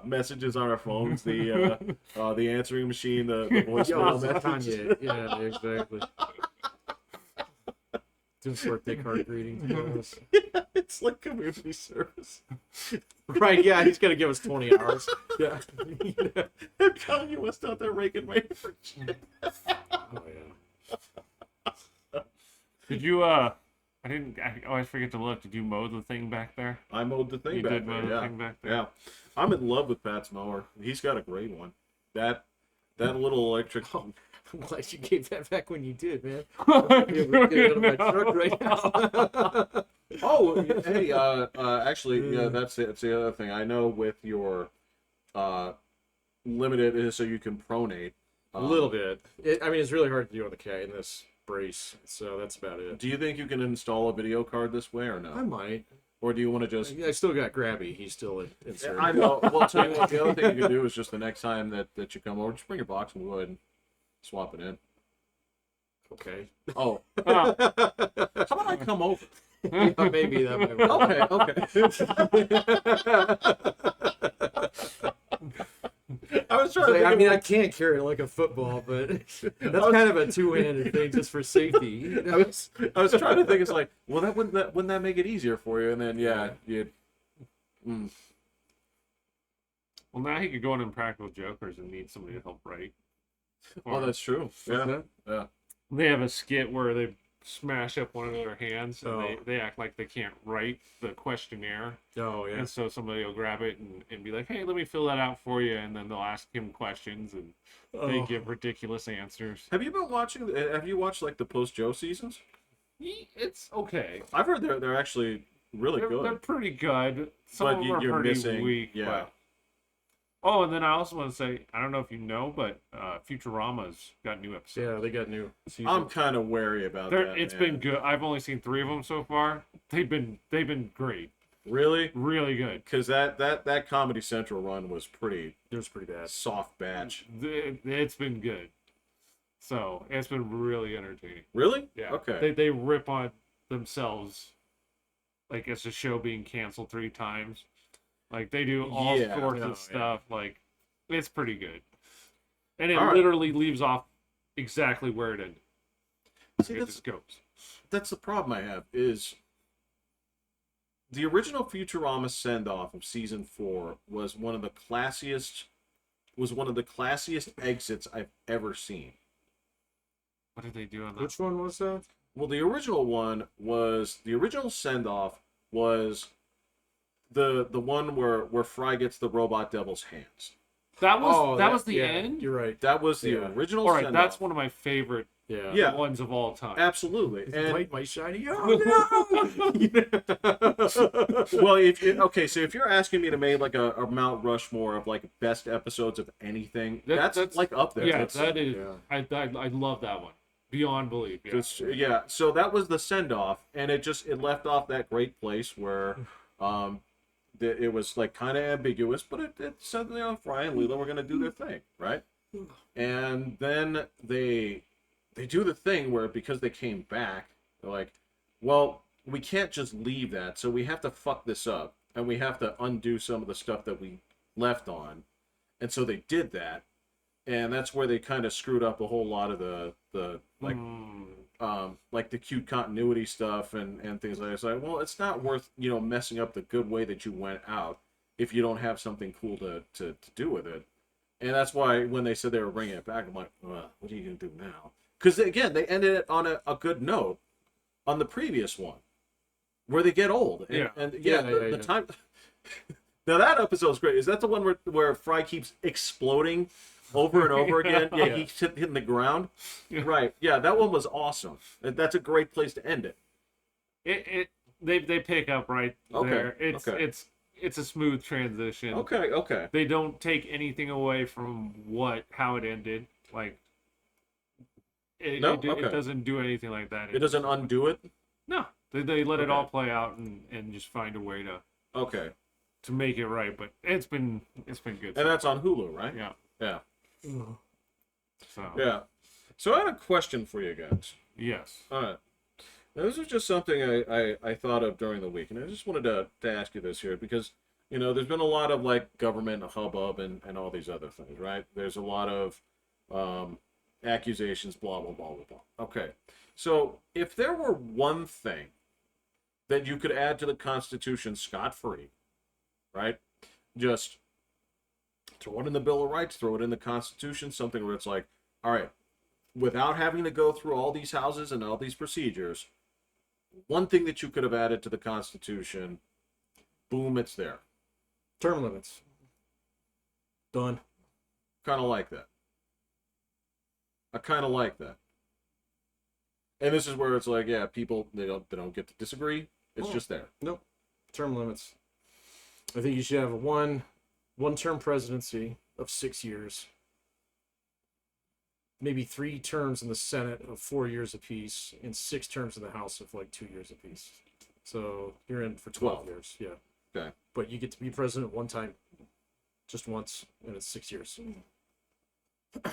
messages on our phones, the answering machine, the voicemail Yeah, message. Kanye. Yeah, exactly. Doing birthday card greetings for us. It's like community service. Right, yeah, he's going to give us 20 hours. Yeah. Kanye West out there raking my shit. Oh, yeah. Did you I always forget to look. Did you mow the thing back there? I mowed the thing You back did there. mow the Yeah. thing back there. Yeah. I'm in love with Pat's mower. He's got a great one. That little electric. I'm glad you gave that back when you did, man. I'm able to get it out of my truck right now. Oh, hey, actually, yeah, that's it. That's the other thing. I know with your limited is so you can pronate. A little bit. It's really hard to do on the cat in this brace, so that's about it. Do you think you can install a video card this way or I no? might. Or do you want to just? I still got Grabby. He's still inserted. I know. Well, I'll tell you what. The other thing you can do is just the next time that you come over, just bring your box of wood and swap it in. Okay. Oh, Oh, how about I come over? Yeah, maybe that might work. Okay. I was trying to think I mean, I of, can't carry it like a football, but that's kind of a two-handed thing just for safety. You know? I was trying to think. It's like, well, wouldn't that make it easier for you? And then you'd. Mm. Well, now he could go in Impractical Jokers and need somebody to help write. Oh, that's true. Yeah. Yeah. They have a skit where they smash up one of their hands and Oh. they act like they can't write the questionnaire. Oh, yeah. And so somebody will grab it and be like, hey, let me fill that out for you. And then they'll ask him questions and they Oh. give ridiculous answers. Have you been watching? Have you watched like the post Joe seasons? It's okay. I've heard they're actually really good. They're pretty good. Some But of them are you're pretty missing- weak. yeah. But... Oh, and then I also want to say, I don't know if you know, but Futurama's got new episodes. Yeah, they got new season. I'm kind of wary about that. It's man. been good. I've only seen 3 of them so far. They've been great. Really, Really good. because that Comedy Central run was pretty It was pretty bad. soft batch. It's been good. So it's been really entertaining. Really? Yeah. Okay. They rip on themselves, like it's a show being canceled 3 times. Like they do all Yeah, sorts no, of stuff. Like it's pretty good, and it All right. literally leaves off exactly where it ended. See, It that's just goes. that's the problem I have is the original Futurama send off of season 4 was one of the classiest exits I've ever seen. What did they do on that? Which one was that? Well, the original send off was the one where Fry gets the robot devil's hands. That was the yeah, end. You're right. That was the Yeah. original All right, send that's off. one of my favorite Yeah. Yeah. ones of all time. Absolutely. And Light my shiny. Oh, well, so if you're asking me to make like a Mount Rushmore of like best episodes of anything, that's like up there. Yeah, That's- that is. Yeah. I love that one beyond belief. Yeah. yeah. So that was the send off, and it left off that great place where, it was like kind of ambiguous, but it said Fry and Leela were gonna do their thing, right? And then they do the thing where because they came back, they're like, well, we can't just leave that, so we have to fuck this up, and we have to undo some of the stuff that we left on, and so they did that, and that's where they kind of screwed up a whole lot of the like the cute continuity stuff and things like that. It's like, well, it's not worth messing up the good way that you went out if you don't have something cool to do with it. And that's why when they said they were bringing it back, I'm like, what are you gonna do now? Because again, they ended it on a good note on the previous one, where they get old. And the time. Now that episode's great. Is that the one where Fry keeps exploding over and over again? Yeah, Yeah. he keeps hitting the ground. Yeah. Right. Yeah, that one was awesome. That's a great place to end it. They pick up right Okay, there. okay. It's a smooth transition. Okay. They don't take anything away from how it ended. Like it doesn't do anything like that. It doesn't undo it. No, they let it Okay. all play out and just find a way Okay. to make it right. But it's been good. And that's on Hulu, right? Yeah. Yeah. So Yeah. So I had a question for you guys. yes. All right. Now, this was just something I thought of during the week, and I just wanted to ask you this here because, there's been a lot of, like, government hubbub and all these other things, right? There's a lot of accusations, blah, blah, blah, blah, blah. Okay. So if there were one thing that you could add to the Constitution scot-free, right? Just throw it in the Bill of Rights, throw it in the Constitution, something where it's like, all right, without having to go through all these houses and all these procedures, one thing that you could have added to the Constitution, boom, it's there. Term limits. Done. Kind of like that. I kind of like that. And this is where it's like, yeah, people they don't get to disagree. It's just there. Nope. Term limits. I think you should have a one-term presidency of 6 years. Maybe 3 terms in the Senate of 4 years apiece, and 6 terms in the House of like 2 years apiece. So you're in for 12 years. Yeah. Okay. But you get to be president one time, just once, and it's 6 years. I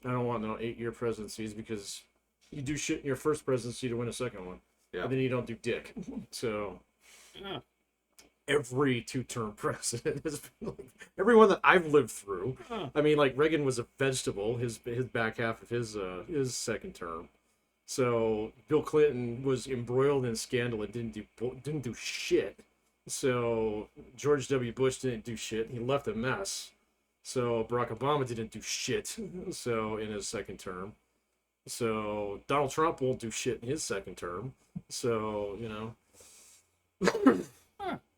don't want no 8-year presidencies because you do shit in your first presidency to win a second one. Yeah. And then you don't do dick. So Yeah. every two-term president has been like, everyone that I've lived through. I mean, like Reagan was a vegetable. His back half of his second term. So Bill Clinton was embroiled in scandal and didn't do shit. So George W. Bush didn't do shit. He left a mess. So Barack Obama didn't do shit. So in his second term. So Donald Trump won't do shit in his second term. So, you know.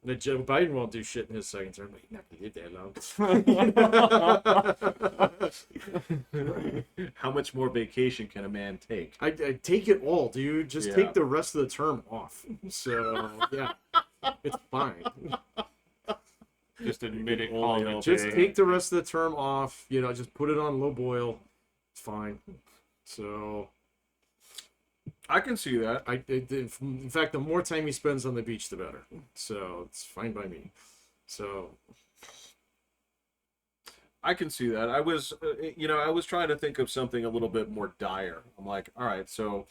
That Joe Biden won't do shit in his second term, but he's not going to live that long. How much more vacation can a man take? I take it all, dude. Just Yeah. take the rest of the term off. So, yeah, it's fine. Just admit it. Only Call it a help. Just day. take the rest of the term off. You know, just put it on low boil. It's fine. So, I can see that. in fact, the more time he spends on the beach, the better. So it's fine by me. So I can see that. I was, I was trying to think of something a little bit more dire. I'm like, all right, so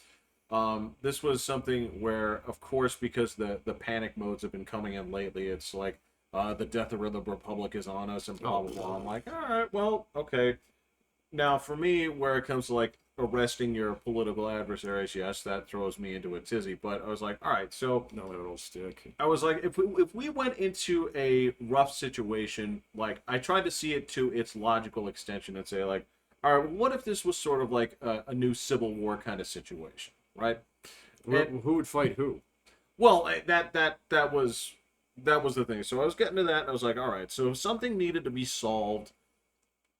this was something where, of course, because the panic modes have been coming in lately, it's like the death of the republic is on us and blah, blah, blah. I'm like, all right, well, okay. Now, for me, where it comes to, like, arresting your political adversaries, yes, that throws me into a tizzy. But I was like, all right, so no, it'll stick. I was like, if we went into a rough situation, like I tried to see it to its logical extension and say, like, all right, what if this was sort of like a new Civil War kind of situation, right? Who would fight who? Well, that was the thing. So I was getting to that, and I was like, all right, so if something needed to be solved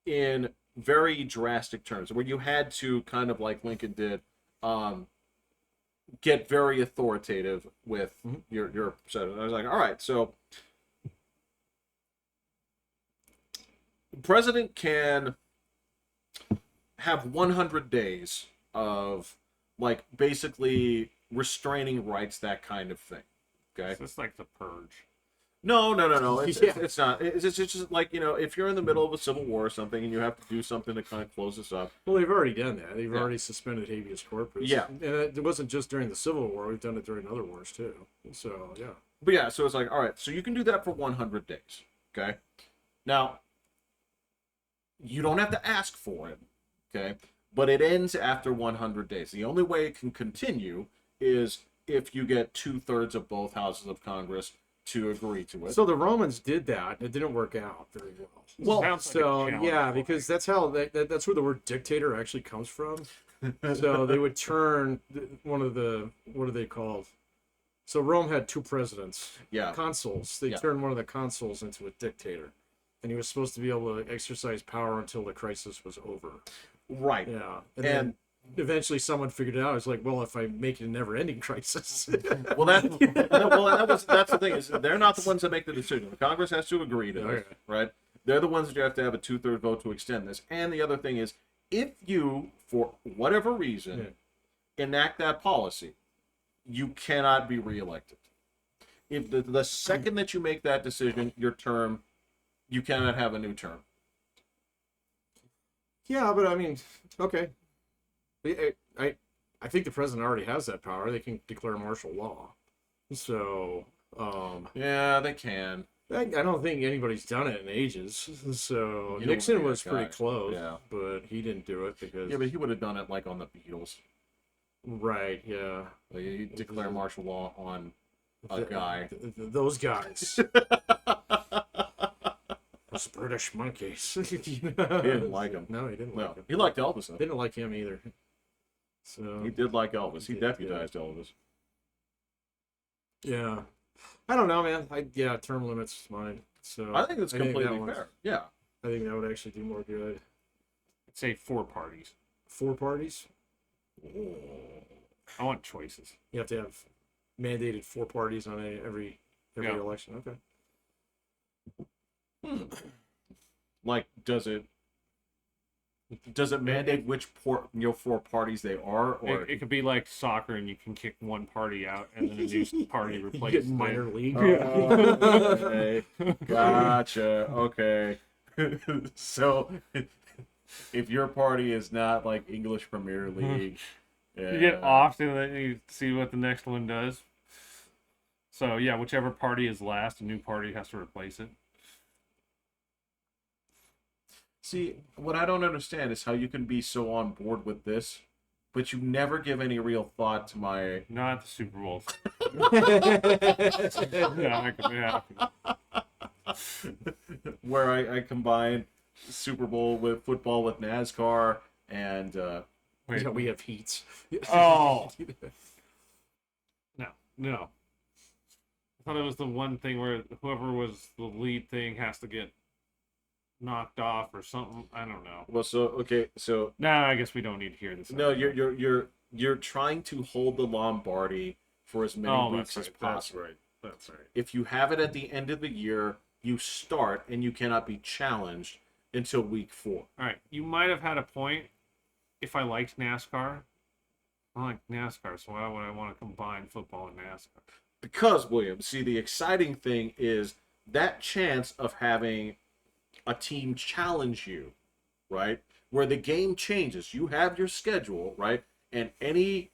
in very drastic terms, where you had to kind of like Lincoln did, get very authoritative with your set. I was like, all right, so the president can have 100 days of like basically restraining rights, that kind of thing. Okay, It's just like the purge. no. It's, Yeah. it's not. It's just like, if you're in the middle of a civil war or something and you have to do something to kind of close this up. Well, they've already done that. They've Yeah. already suspended habeas corpus. Yeah. And it wasn't just during the Civil War. We've done it during other wars, too. So, yeah. But yeah, so it's like, all right, so you can do that for 100 days. Okay. Now, you don't have to ask for it. Okay. But it ends after 100 days. The only way it can continue is if you get 2/3 of both houses of Congress to agree to it. So the Romans did that. It didn't work out very well. Well, Sounds like a So challenge yeah, for because that's how that's where the word dictator actually comes from. So they would turn one of the, what are they called? So Rome had two presidents, yeah. consuls. They Yeah. turned one of the consuls into a dictator, and he was supposed to be able to exercise power until the crisis was over. Right. Yeah, And then eventually someone figured it out. It's like, well, if I make it a never-ending crisis. well, that's the thing, is they're not the ones that make the decision. The Congress has to agree to this, Okay. right? They're the ones that you have to have a 2/3 vote to extend this. And the other thing is, if you, for whatever reason, enact that policy, you cannot be reelected. If the second that you make that decision, your term, you cannot have a new term. Yeah, but I mean, okay. I think the president already has that power. They can declare martial law. So, Yeah, they can. I don't think anybody's done it in ages. So You don't Nixon wanna be was that pretty guy. close, Yeah. but he didn't do it because. Yeah, but he would have done it like on the Beatles. Right, yeah. Like, you declare martial law on a guy. Those guys. Those British monkeys. He didn't like him. No, he didn't No, like him. he liked Elvis, though. Didn't like him either. So He did like Elvis. He He did, deputized Elvis. yeah. I don't know, man. Term limits is mine. So I think that's completely that one's- fair. Yeah. I think that would actually do more good. I'd say 4 parties. 4 parties. I want choices. You have to have mandated 4 parties on every Yeah. election. Okay. Like, does it mandate which 4 parties they are, or It could be like soccer, and you can kick one party out, and then a new party You replaces get minor it. league. okay. Gotcha. Okay. So, if your party is not like English Premier League, You get off, and then you see what the next one does. So yeah, whichever party is last, a new party has to replace it. See, what I don't understand is how you can be so on board with this, but you never give any real thought to my Not the Super Bowl. Yeah, yeah. where I combine Super Bowl with football with NASCAR and Wait, Yeah, we have heats. Oh. No. I thought it was the one thing where whoever was the lead thing has to get knocked off or something. I don't know. well, so okay, so No, I guess we don't need to hear this. no, you're trying to hold the Lombardi for as many Oh, weeks that's as right. That's possible. right. That's right. If you have it at the end of the year, you start and you cannot be challenged until week 4. All right. You might have had a point if I liked NASCAR. I like NASCAR, so why would I want to combine football and NASCAR? Because, William, see, the exciting thing is that chance of having a team challenge you, right? Where the game changes. You have your schedule, right? And any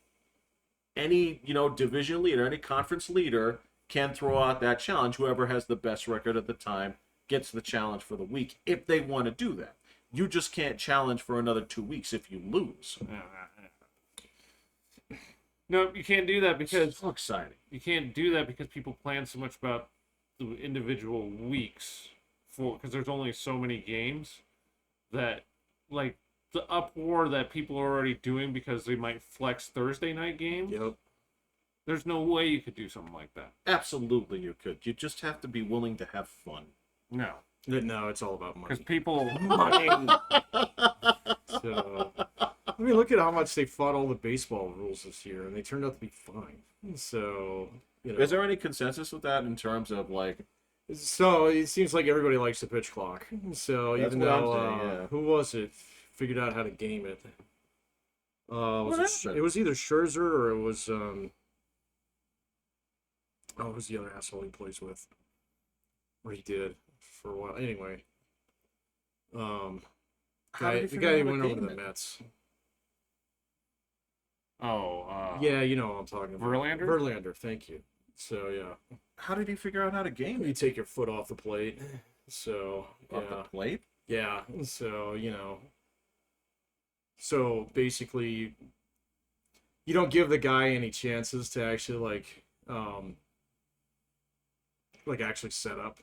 division leader, any conference leader can throw out that challenge. Whoever has the best record at the time gets the challenge for the week if they want to do that. You just can't challenge for another 2 weeks if you lose. No, you can't do that because It's so exciting. you can't do that because people plan so much about the individual weeks because there's only so many games that like the uproar that people are already doing because they might flex Thursday night games. Yep. There's no way you could do something like that. Absolutely, you could. You just have to be willing to have fun. No, No, it's all about because money. people. So, I mean, look at how much they fought all the baseball rules this year, and they turned out to be fine. So, Is there any consensus with that in terms of like? So it seems like everybody likes the pitch clock. So That's even what I'm though saying, yeah. who was it figured out how to game it? What happened? It was either Scherzer or it was who's the other asshole he plays with? Or he did for a while. Anyway, How did he the figure guy out who how to went over game the it? Mets. Yeah, Yeah, you know what I'm talking about. Verlander? Verlander, thank you. So yeah, How did he figure out how to game you it? take your foot off the plate. So Off the yeah. plate? Yeah, so, so basically, you don't give the guy any chances to actually, actually set up.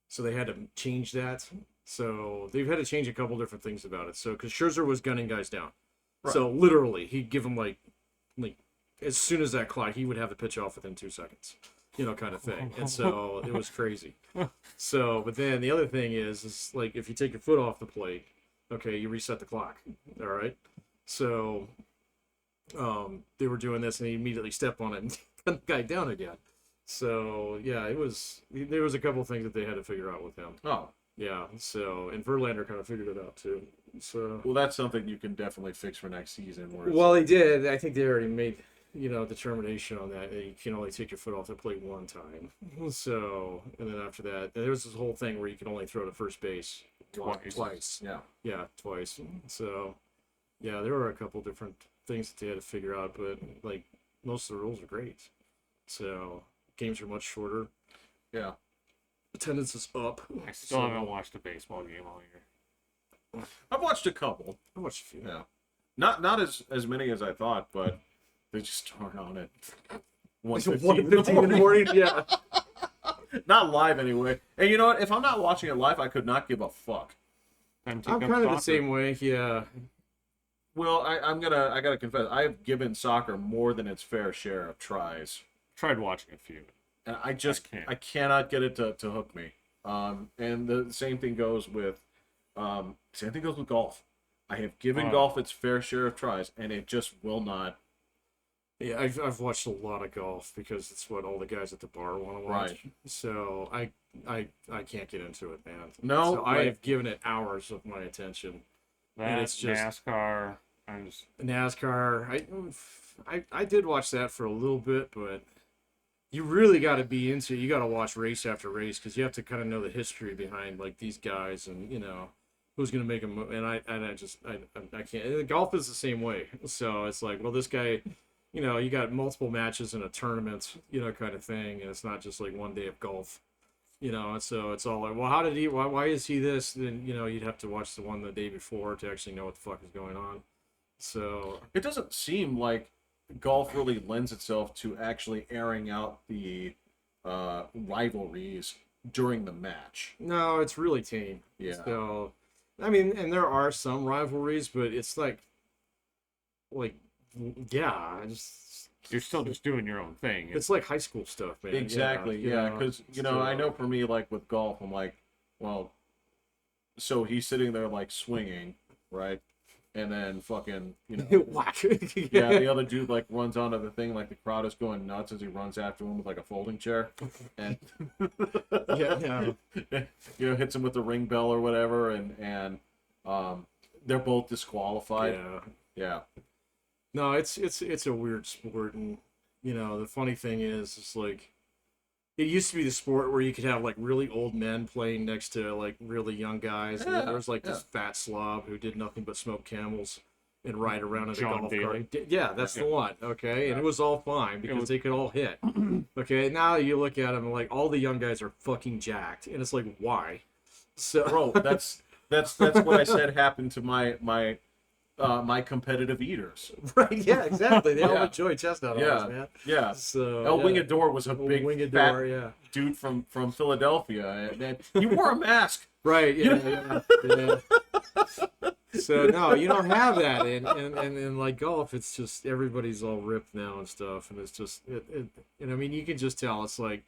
So they had to change that. So they've had to change a couple different things about it. So, because Scherzer was gunning guys down. Right. So literally, he'd give them, like, as soon as that clock, he would have the pitch off within 2 seconds. Kind of thing. And so it was crazy. So, but then the other thing is like if you take your foot off the plate, okay, you reset the clock. All right. So, they were doing this and he immediately stepped on it and cut the guy down again. So yeah, there was a couple things that they had to figure out with him. Oh, Yeah. So, and Verlander kind of figured it out too. So. well, that's something you can definitely fix for next season. Where Well, they did. I think they already made, determination on that. You can only take your foot off the plate one time. So, and then after that, there was this whole thing where you can only throw to first base twice. yeah. Yeah, twice. So, yeah, there were a couple different things that they had to figure out, but like most of the rules are great. So, games are much shorter. Yeah. Attendance is up. I still haven't watched a baseball game all year. I've watched a couple. I watched a few. Yeah. Not as many as I thought, but they just aren't on it. 1:15 in the morning. Yeah. Not live anyway. And you know what? If I'm not watching it live, I could not give a fuck. Time to take I'm up kind of the soccer. same way. Yeah. Well, I gotta confess, I've given soccer more than its fair share of tries. Tried watching a few. And can't. I cannot get it to hook me. And the same thing goes with golf. I have given golf its fair share of tries, and it just will not. Yeah, I've watched a lot of golf because it's what all the guys at the bar want to watch. Right. So I can't get into it, man. No, so I like- have given it hours of my attention. That, it's just- NASCAR. I'm just NASCAR, I did watch that for a little bit, but you really got to be into it. You got to watch race after race because you have to kind of know the history behind like these guys and who's gonna make them. And I can't. And golf is the same way. So it's like, well, this guy you know, you got multiple matches in a tournament, you know, kind of thing, and it's not just like one day of golf, you know. And so it's all like, well, how did he? Why is he this? Then you know, you'd have to watch the one the day before to actually know what the fuck is going on. So It doesn't seem like golf really lends itself to actually airing out the rivalries during the match. no, it's really tame. Yeah. So, I mean, and there are some rivalries, but it's like, yeah, I just You're still just doing your own thing. it's like high school stuff, man. Exactly. Yeah, because I know for me, like with golf, I'm like, well, so he's sitting there like swinging, right? And then fucking, whack. yeah, the other dude like runs onto the thing, like the crowd is going nuts as he runs after him with like a folding chair, and yeah. hits him with the ring bell or whatever, and they're both disqualified. Yeah. Yeah. No, it's a weird sport, and you know the funny thing is, it's like it used to be the sport where you could have like really old men playing next to like really young guys, and then there was like this fat slob who did nothing but smoke Camels and ride around in a John golf Daly. cart. Yeah, that's the one. Okay, and it was all fine because they could all hit. Okay, now you look at them and like all the young guys are fucking jacked, and it's like why? So Bro, that's what I said happened to my competitive eaters. right, yeah, exactly. They all Yeah. enjoy chestnut Yeah. arms, man. Yeah. So El yeah. Wingador was a big Wingador, fat yeah. dude from Philadelphia, and he wore a mask. Right, yeah. So no, you don't have that in like golf. It's just everybody's all ripped now and stuff, and it's just and I mean you can just tell it's like,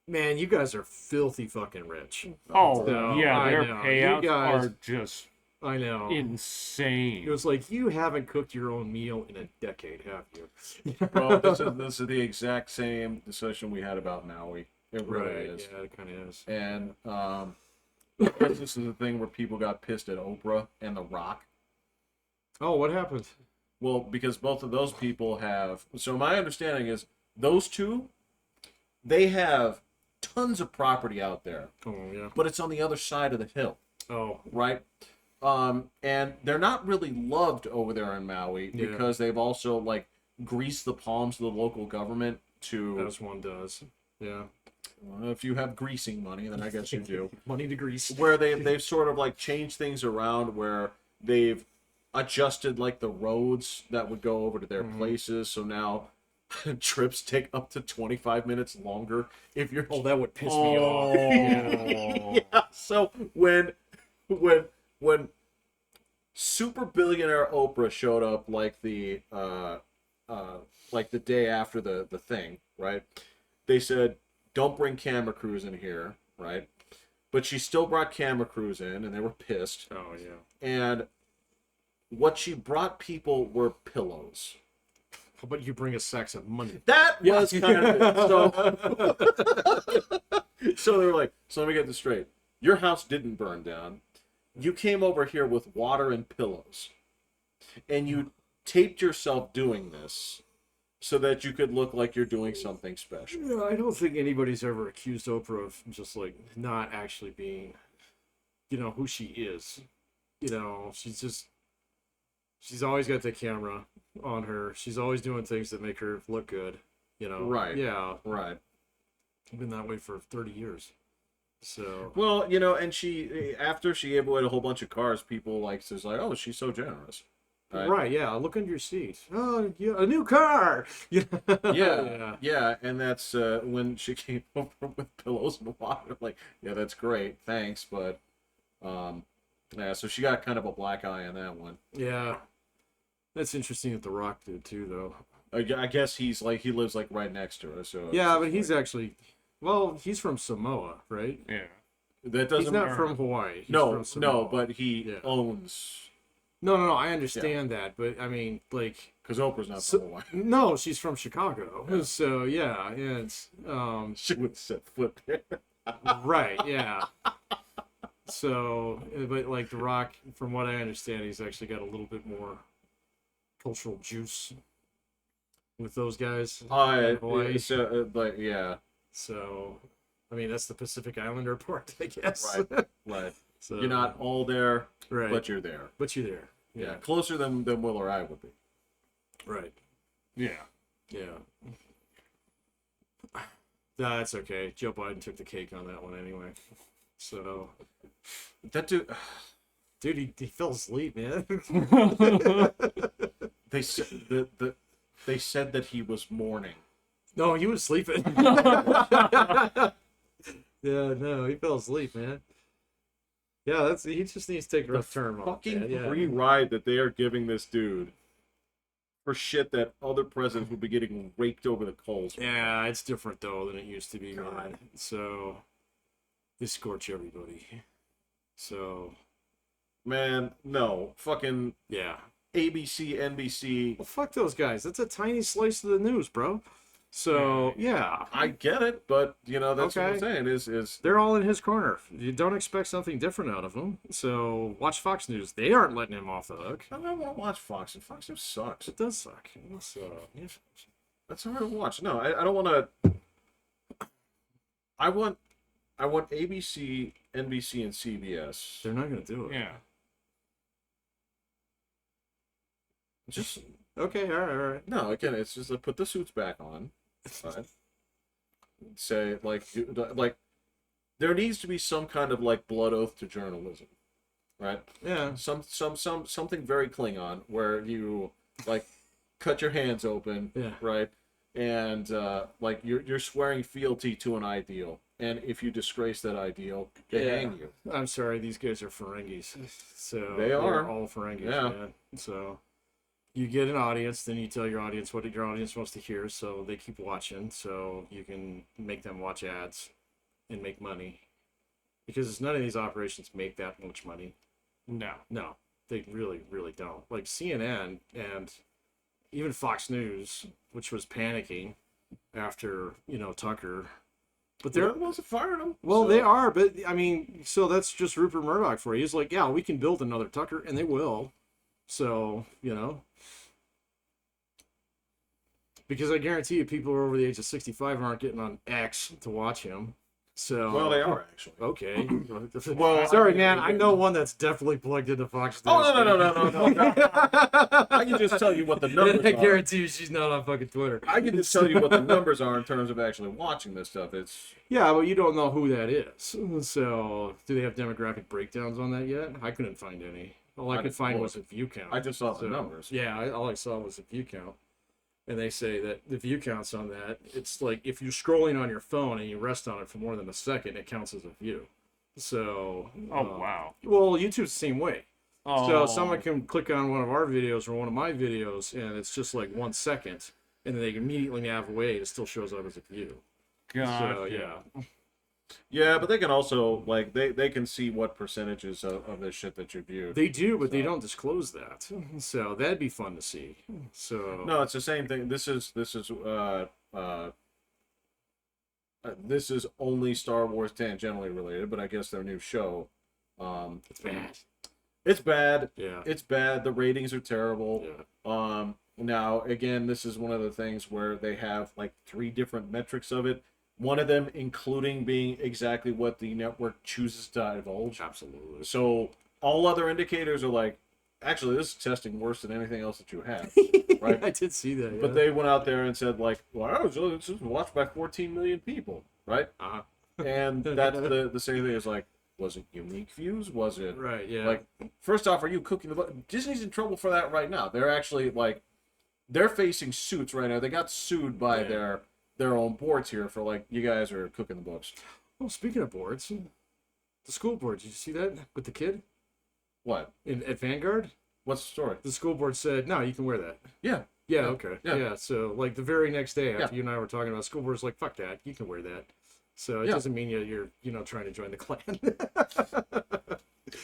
man, you guys are filthy fucking rich. Oh, So, yeah, I their know. payouts You guys- are just I know. insane. It was like you haven't cooked your own meal in a decade, have you? Well, this is the exact same discussion we had about Maui. It really Right, is. yeah, it kind of is. And I guess this is the thing where people got pissed at Oprah and The Rock. Oh, what happened? Well, because both of those people have. So my understanding is those two, they have tons of property out there, Oh yeah. but it's on the other side of the hill, Oh right? And they're not really loved over there in Maui Yeah. because they've also like greased the palms of the local government to. as one does. Yeah. If you have greasing money, then I guess you do. Money to grease. Where they've sort of like changed things around, where they've adjusted like the roads that would go over to their places. So now trips take up to 25 minutes longer if you're. Oh, that would piss me off. Yeah. So when super billionaire Oprah showed up like the day after the thing, right? They said, don't bring camera crews in here, right? But she still brought camera crews in, and they were pissed. Oh yeah. And what she brought people were pillows. How about you bring a sacks of money? That was kind of it. So they were like, so let me get this straight. Your house didn't burn down. You came over here with water and pillows. And you taped yourself doing this so that you could look like you're doing something special. Yeah, I don't think anybody's ever accused Oprah of just like not actually being, you know, who she is. You know, she's always got the camera on her. She's always doing things that make her look good. You know. Right. Yeah. Right. Been that way for 30 years. So. Well, you know, and she, after she gave away a whole bunch of cars, people like, says like, oh, she's so generous. Right, yeah. Look under your seat. Oh, yeah, a new car. Yeah, Yeah, and that's when she came over with pillows and water. Like, yeah, that's great, thanks, but yeah. So she got kind of a black eye on that one. Yeah. That's interesting that The Rock did too, though. I guess he's like he lives like right next to her. So Yeah, but he's actually, well, he's from Samoa, right? Yeah. that doesn't. He's not from Hawaii. He's no, from Samoa. no, but he Yeah. owns No, I understand that, but I mean, like, because Oprah's not So- from Hawaii. no, she's from Chicago. Yeah. So yeah, and it's She would set foot there. right, yeah. So, but like The Rock, from what I understand, he's actually got a little bit more cultural juice with those guys in Hawaii. So, but yeah, So, I mean, that's the Pacific Islander part, I guess. Right. right. So You're not all there, right, but you're there. but you're there. Yeah, closer than Will or I would be. Right. Yeah. Yeah. That's okay. Joe Biden took the cake on that one anyway. So, That dude. dude, he fell asleep, man. They said they said that he was mourning. No, he was sleeping. Yeah, no, he fell asleep, man. Yeah, he just needs to take a rough term off. Fucking Man. Yeah. free ride that they are giving this dude for shit that other presidents would be getting raked over the coals for. Yeah, it's different though than it used to be, man. So they scorch everybody. So Man, no. Fucking yeah. ABC, NBC. Well, fuck those guys. That's a tiny slice of the news, bro. So yeah, I get it, but you know that's what I'm Okay. saying. Is they're all in his corner. You don't expect something different out of them. So watch Fox News. They aren't letting him off the hook. I don't want to watch Fox. And Fox News sucks. It does suck. So yeah. That's hard to watch. No, I don't want to. I want ABC, NBC, and CBS. They're not gonna do it. Yeah. Just Okay. All right. no. Again, it's just like put the suits back on. Right? Say like there needs to be some kind of like blood oath to journalism, right? Yeah. Something very Klingon where you like cut your hands open, Yeah. right? And like you're swearing fealty to an ideal, and if you disgrace that ideal, they Yeah. hang you. I'm sorry, these guys are Ferengis. So They they're are. all Ferengis, Yeah. man. So you get an audience, then you tell your audience what your audience wants to hear, so they keep watching, so you can make them watch ads and make money. Because none of these operations make that much money. No. No, they really, really don't. Like CNN and even Fox News, which was panicking after, Tucker. But They're they're the ones that fired them. well, they are, but I mean, so that's just Rupert Murdoch for you. He's like, yeah, we can build another Tucker, and they will. So, because I guarantee you, people who are over the age of 65 aren't getting on X to watch him. So, Well, they are actually. okay. Well, sorry, I mean, man. I know one that's definitely plugged into Fox News. Oh no! I can just tell you what the numbers I are. guarantee you, she's not on fucking Twitter. I can just tell you what the numbers are in terms of actually watching this stuff. It's Yeah, but you don't know who that is. So, do they have demographic breakdowns on that yet? I couldn't find any. All I could find was a view count. I just saw the numbers. Yeah, all I saw was a view count. And they say that the view counts on that, it's like if you're scrolling on your phone and you rest on it for more than a second, it counts as a view. So, Oh wow. well, YouTube's the same way. Oh. So someone can click on one of our videos or one of my videos, and it's just like 1 second, and then they can immediately nav away. It still shows up as a view. Gotcha. So yeah, Yeah, but they can also like they can see what percentages of this shit that you viewed. they do, but they don't disclose that. So that'd be fun to see. So No, it's the same thing. This is only Star Wars tangentially related, but I guess their new show. it's bad. It's bad. Yeah. It's bad. The ratings are terrible. Yeah. Now again, this is one of the things where they have like 3 different metrics of it. One of them including being exactly what the network chooses to divulge. Absolutely. So all other indicators are like, actually, this is testing worse than anything else that you have, right? I did see that. Yeah. But they went out there and said like, "Wow, this is watched by 14 million people," right? Uh-huh. And that's the same thing as like, was it unique views? Was it Right. Yeah. like, first off, are you cooking the book? Disney's in trouble for that right now. They're actually like, they're facing suits right now. They got sued by their own boards here for like, you guys are cooking the books. Well, speaking of boards, the school board. Did you see that with the kid What? at Vanguard? What's the story? The school board said, "No, you can wear that." Yeah. Yeah. Okay. Yeah. Yeah. So like the very next day after Yeah. you and I were talking about, school board's like, "Fuck that, you can wear that." So it Yeah. doesn't mean you're trying to join the Klan.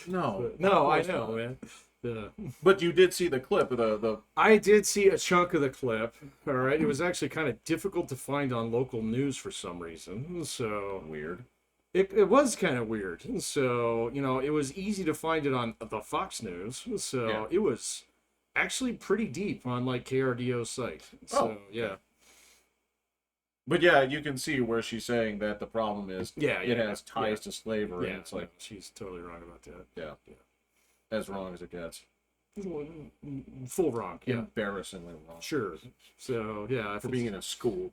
No. No, I course know, not. man. Yeah. But you did see the clip of the I did see a chunk of the clip. All right, it was actually kind of difficult to find on local news for some reason. So weird. it was kind of weird. So it was easy to find it on the Fox News. So Yeah. it was actually pretty deep on like KRDO's site. So Oh, yeah. But yeah, you can see where she's saying that the problem is Yeah, it yeah, has ties yeah. to slavery. Yeah, And it's like, she's totally wrong about that. yeah, as wrong as it gets. full wrong. Yeah, Embarrassingly wrong. sure. So yeah, For being in a school.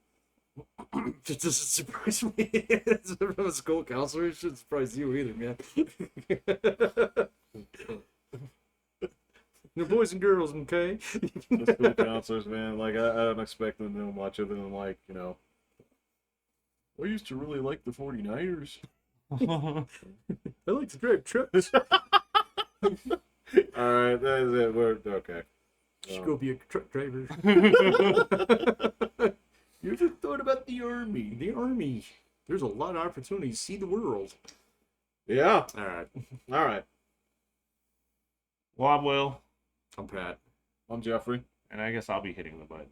it doesn't surprise me. From a school counselor, it shouldn't surprise you either, man. They're boys and girls, okay? The school counselors, man, like I don't expect them to know much other than like, you know, I used to really like the 49ers. I like to drive trucks. Alright, that's it. We're okay. Should go be a truck driver. You ever thought about the army? The army. There's a lot of opportunities. See the world. Yeah. All right. Alright. Well, I'm Will, I'm Pat. I'm Jeffrey. and I guess I'll be hitting the button.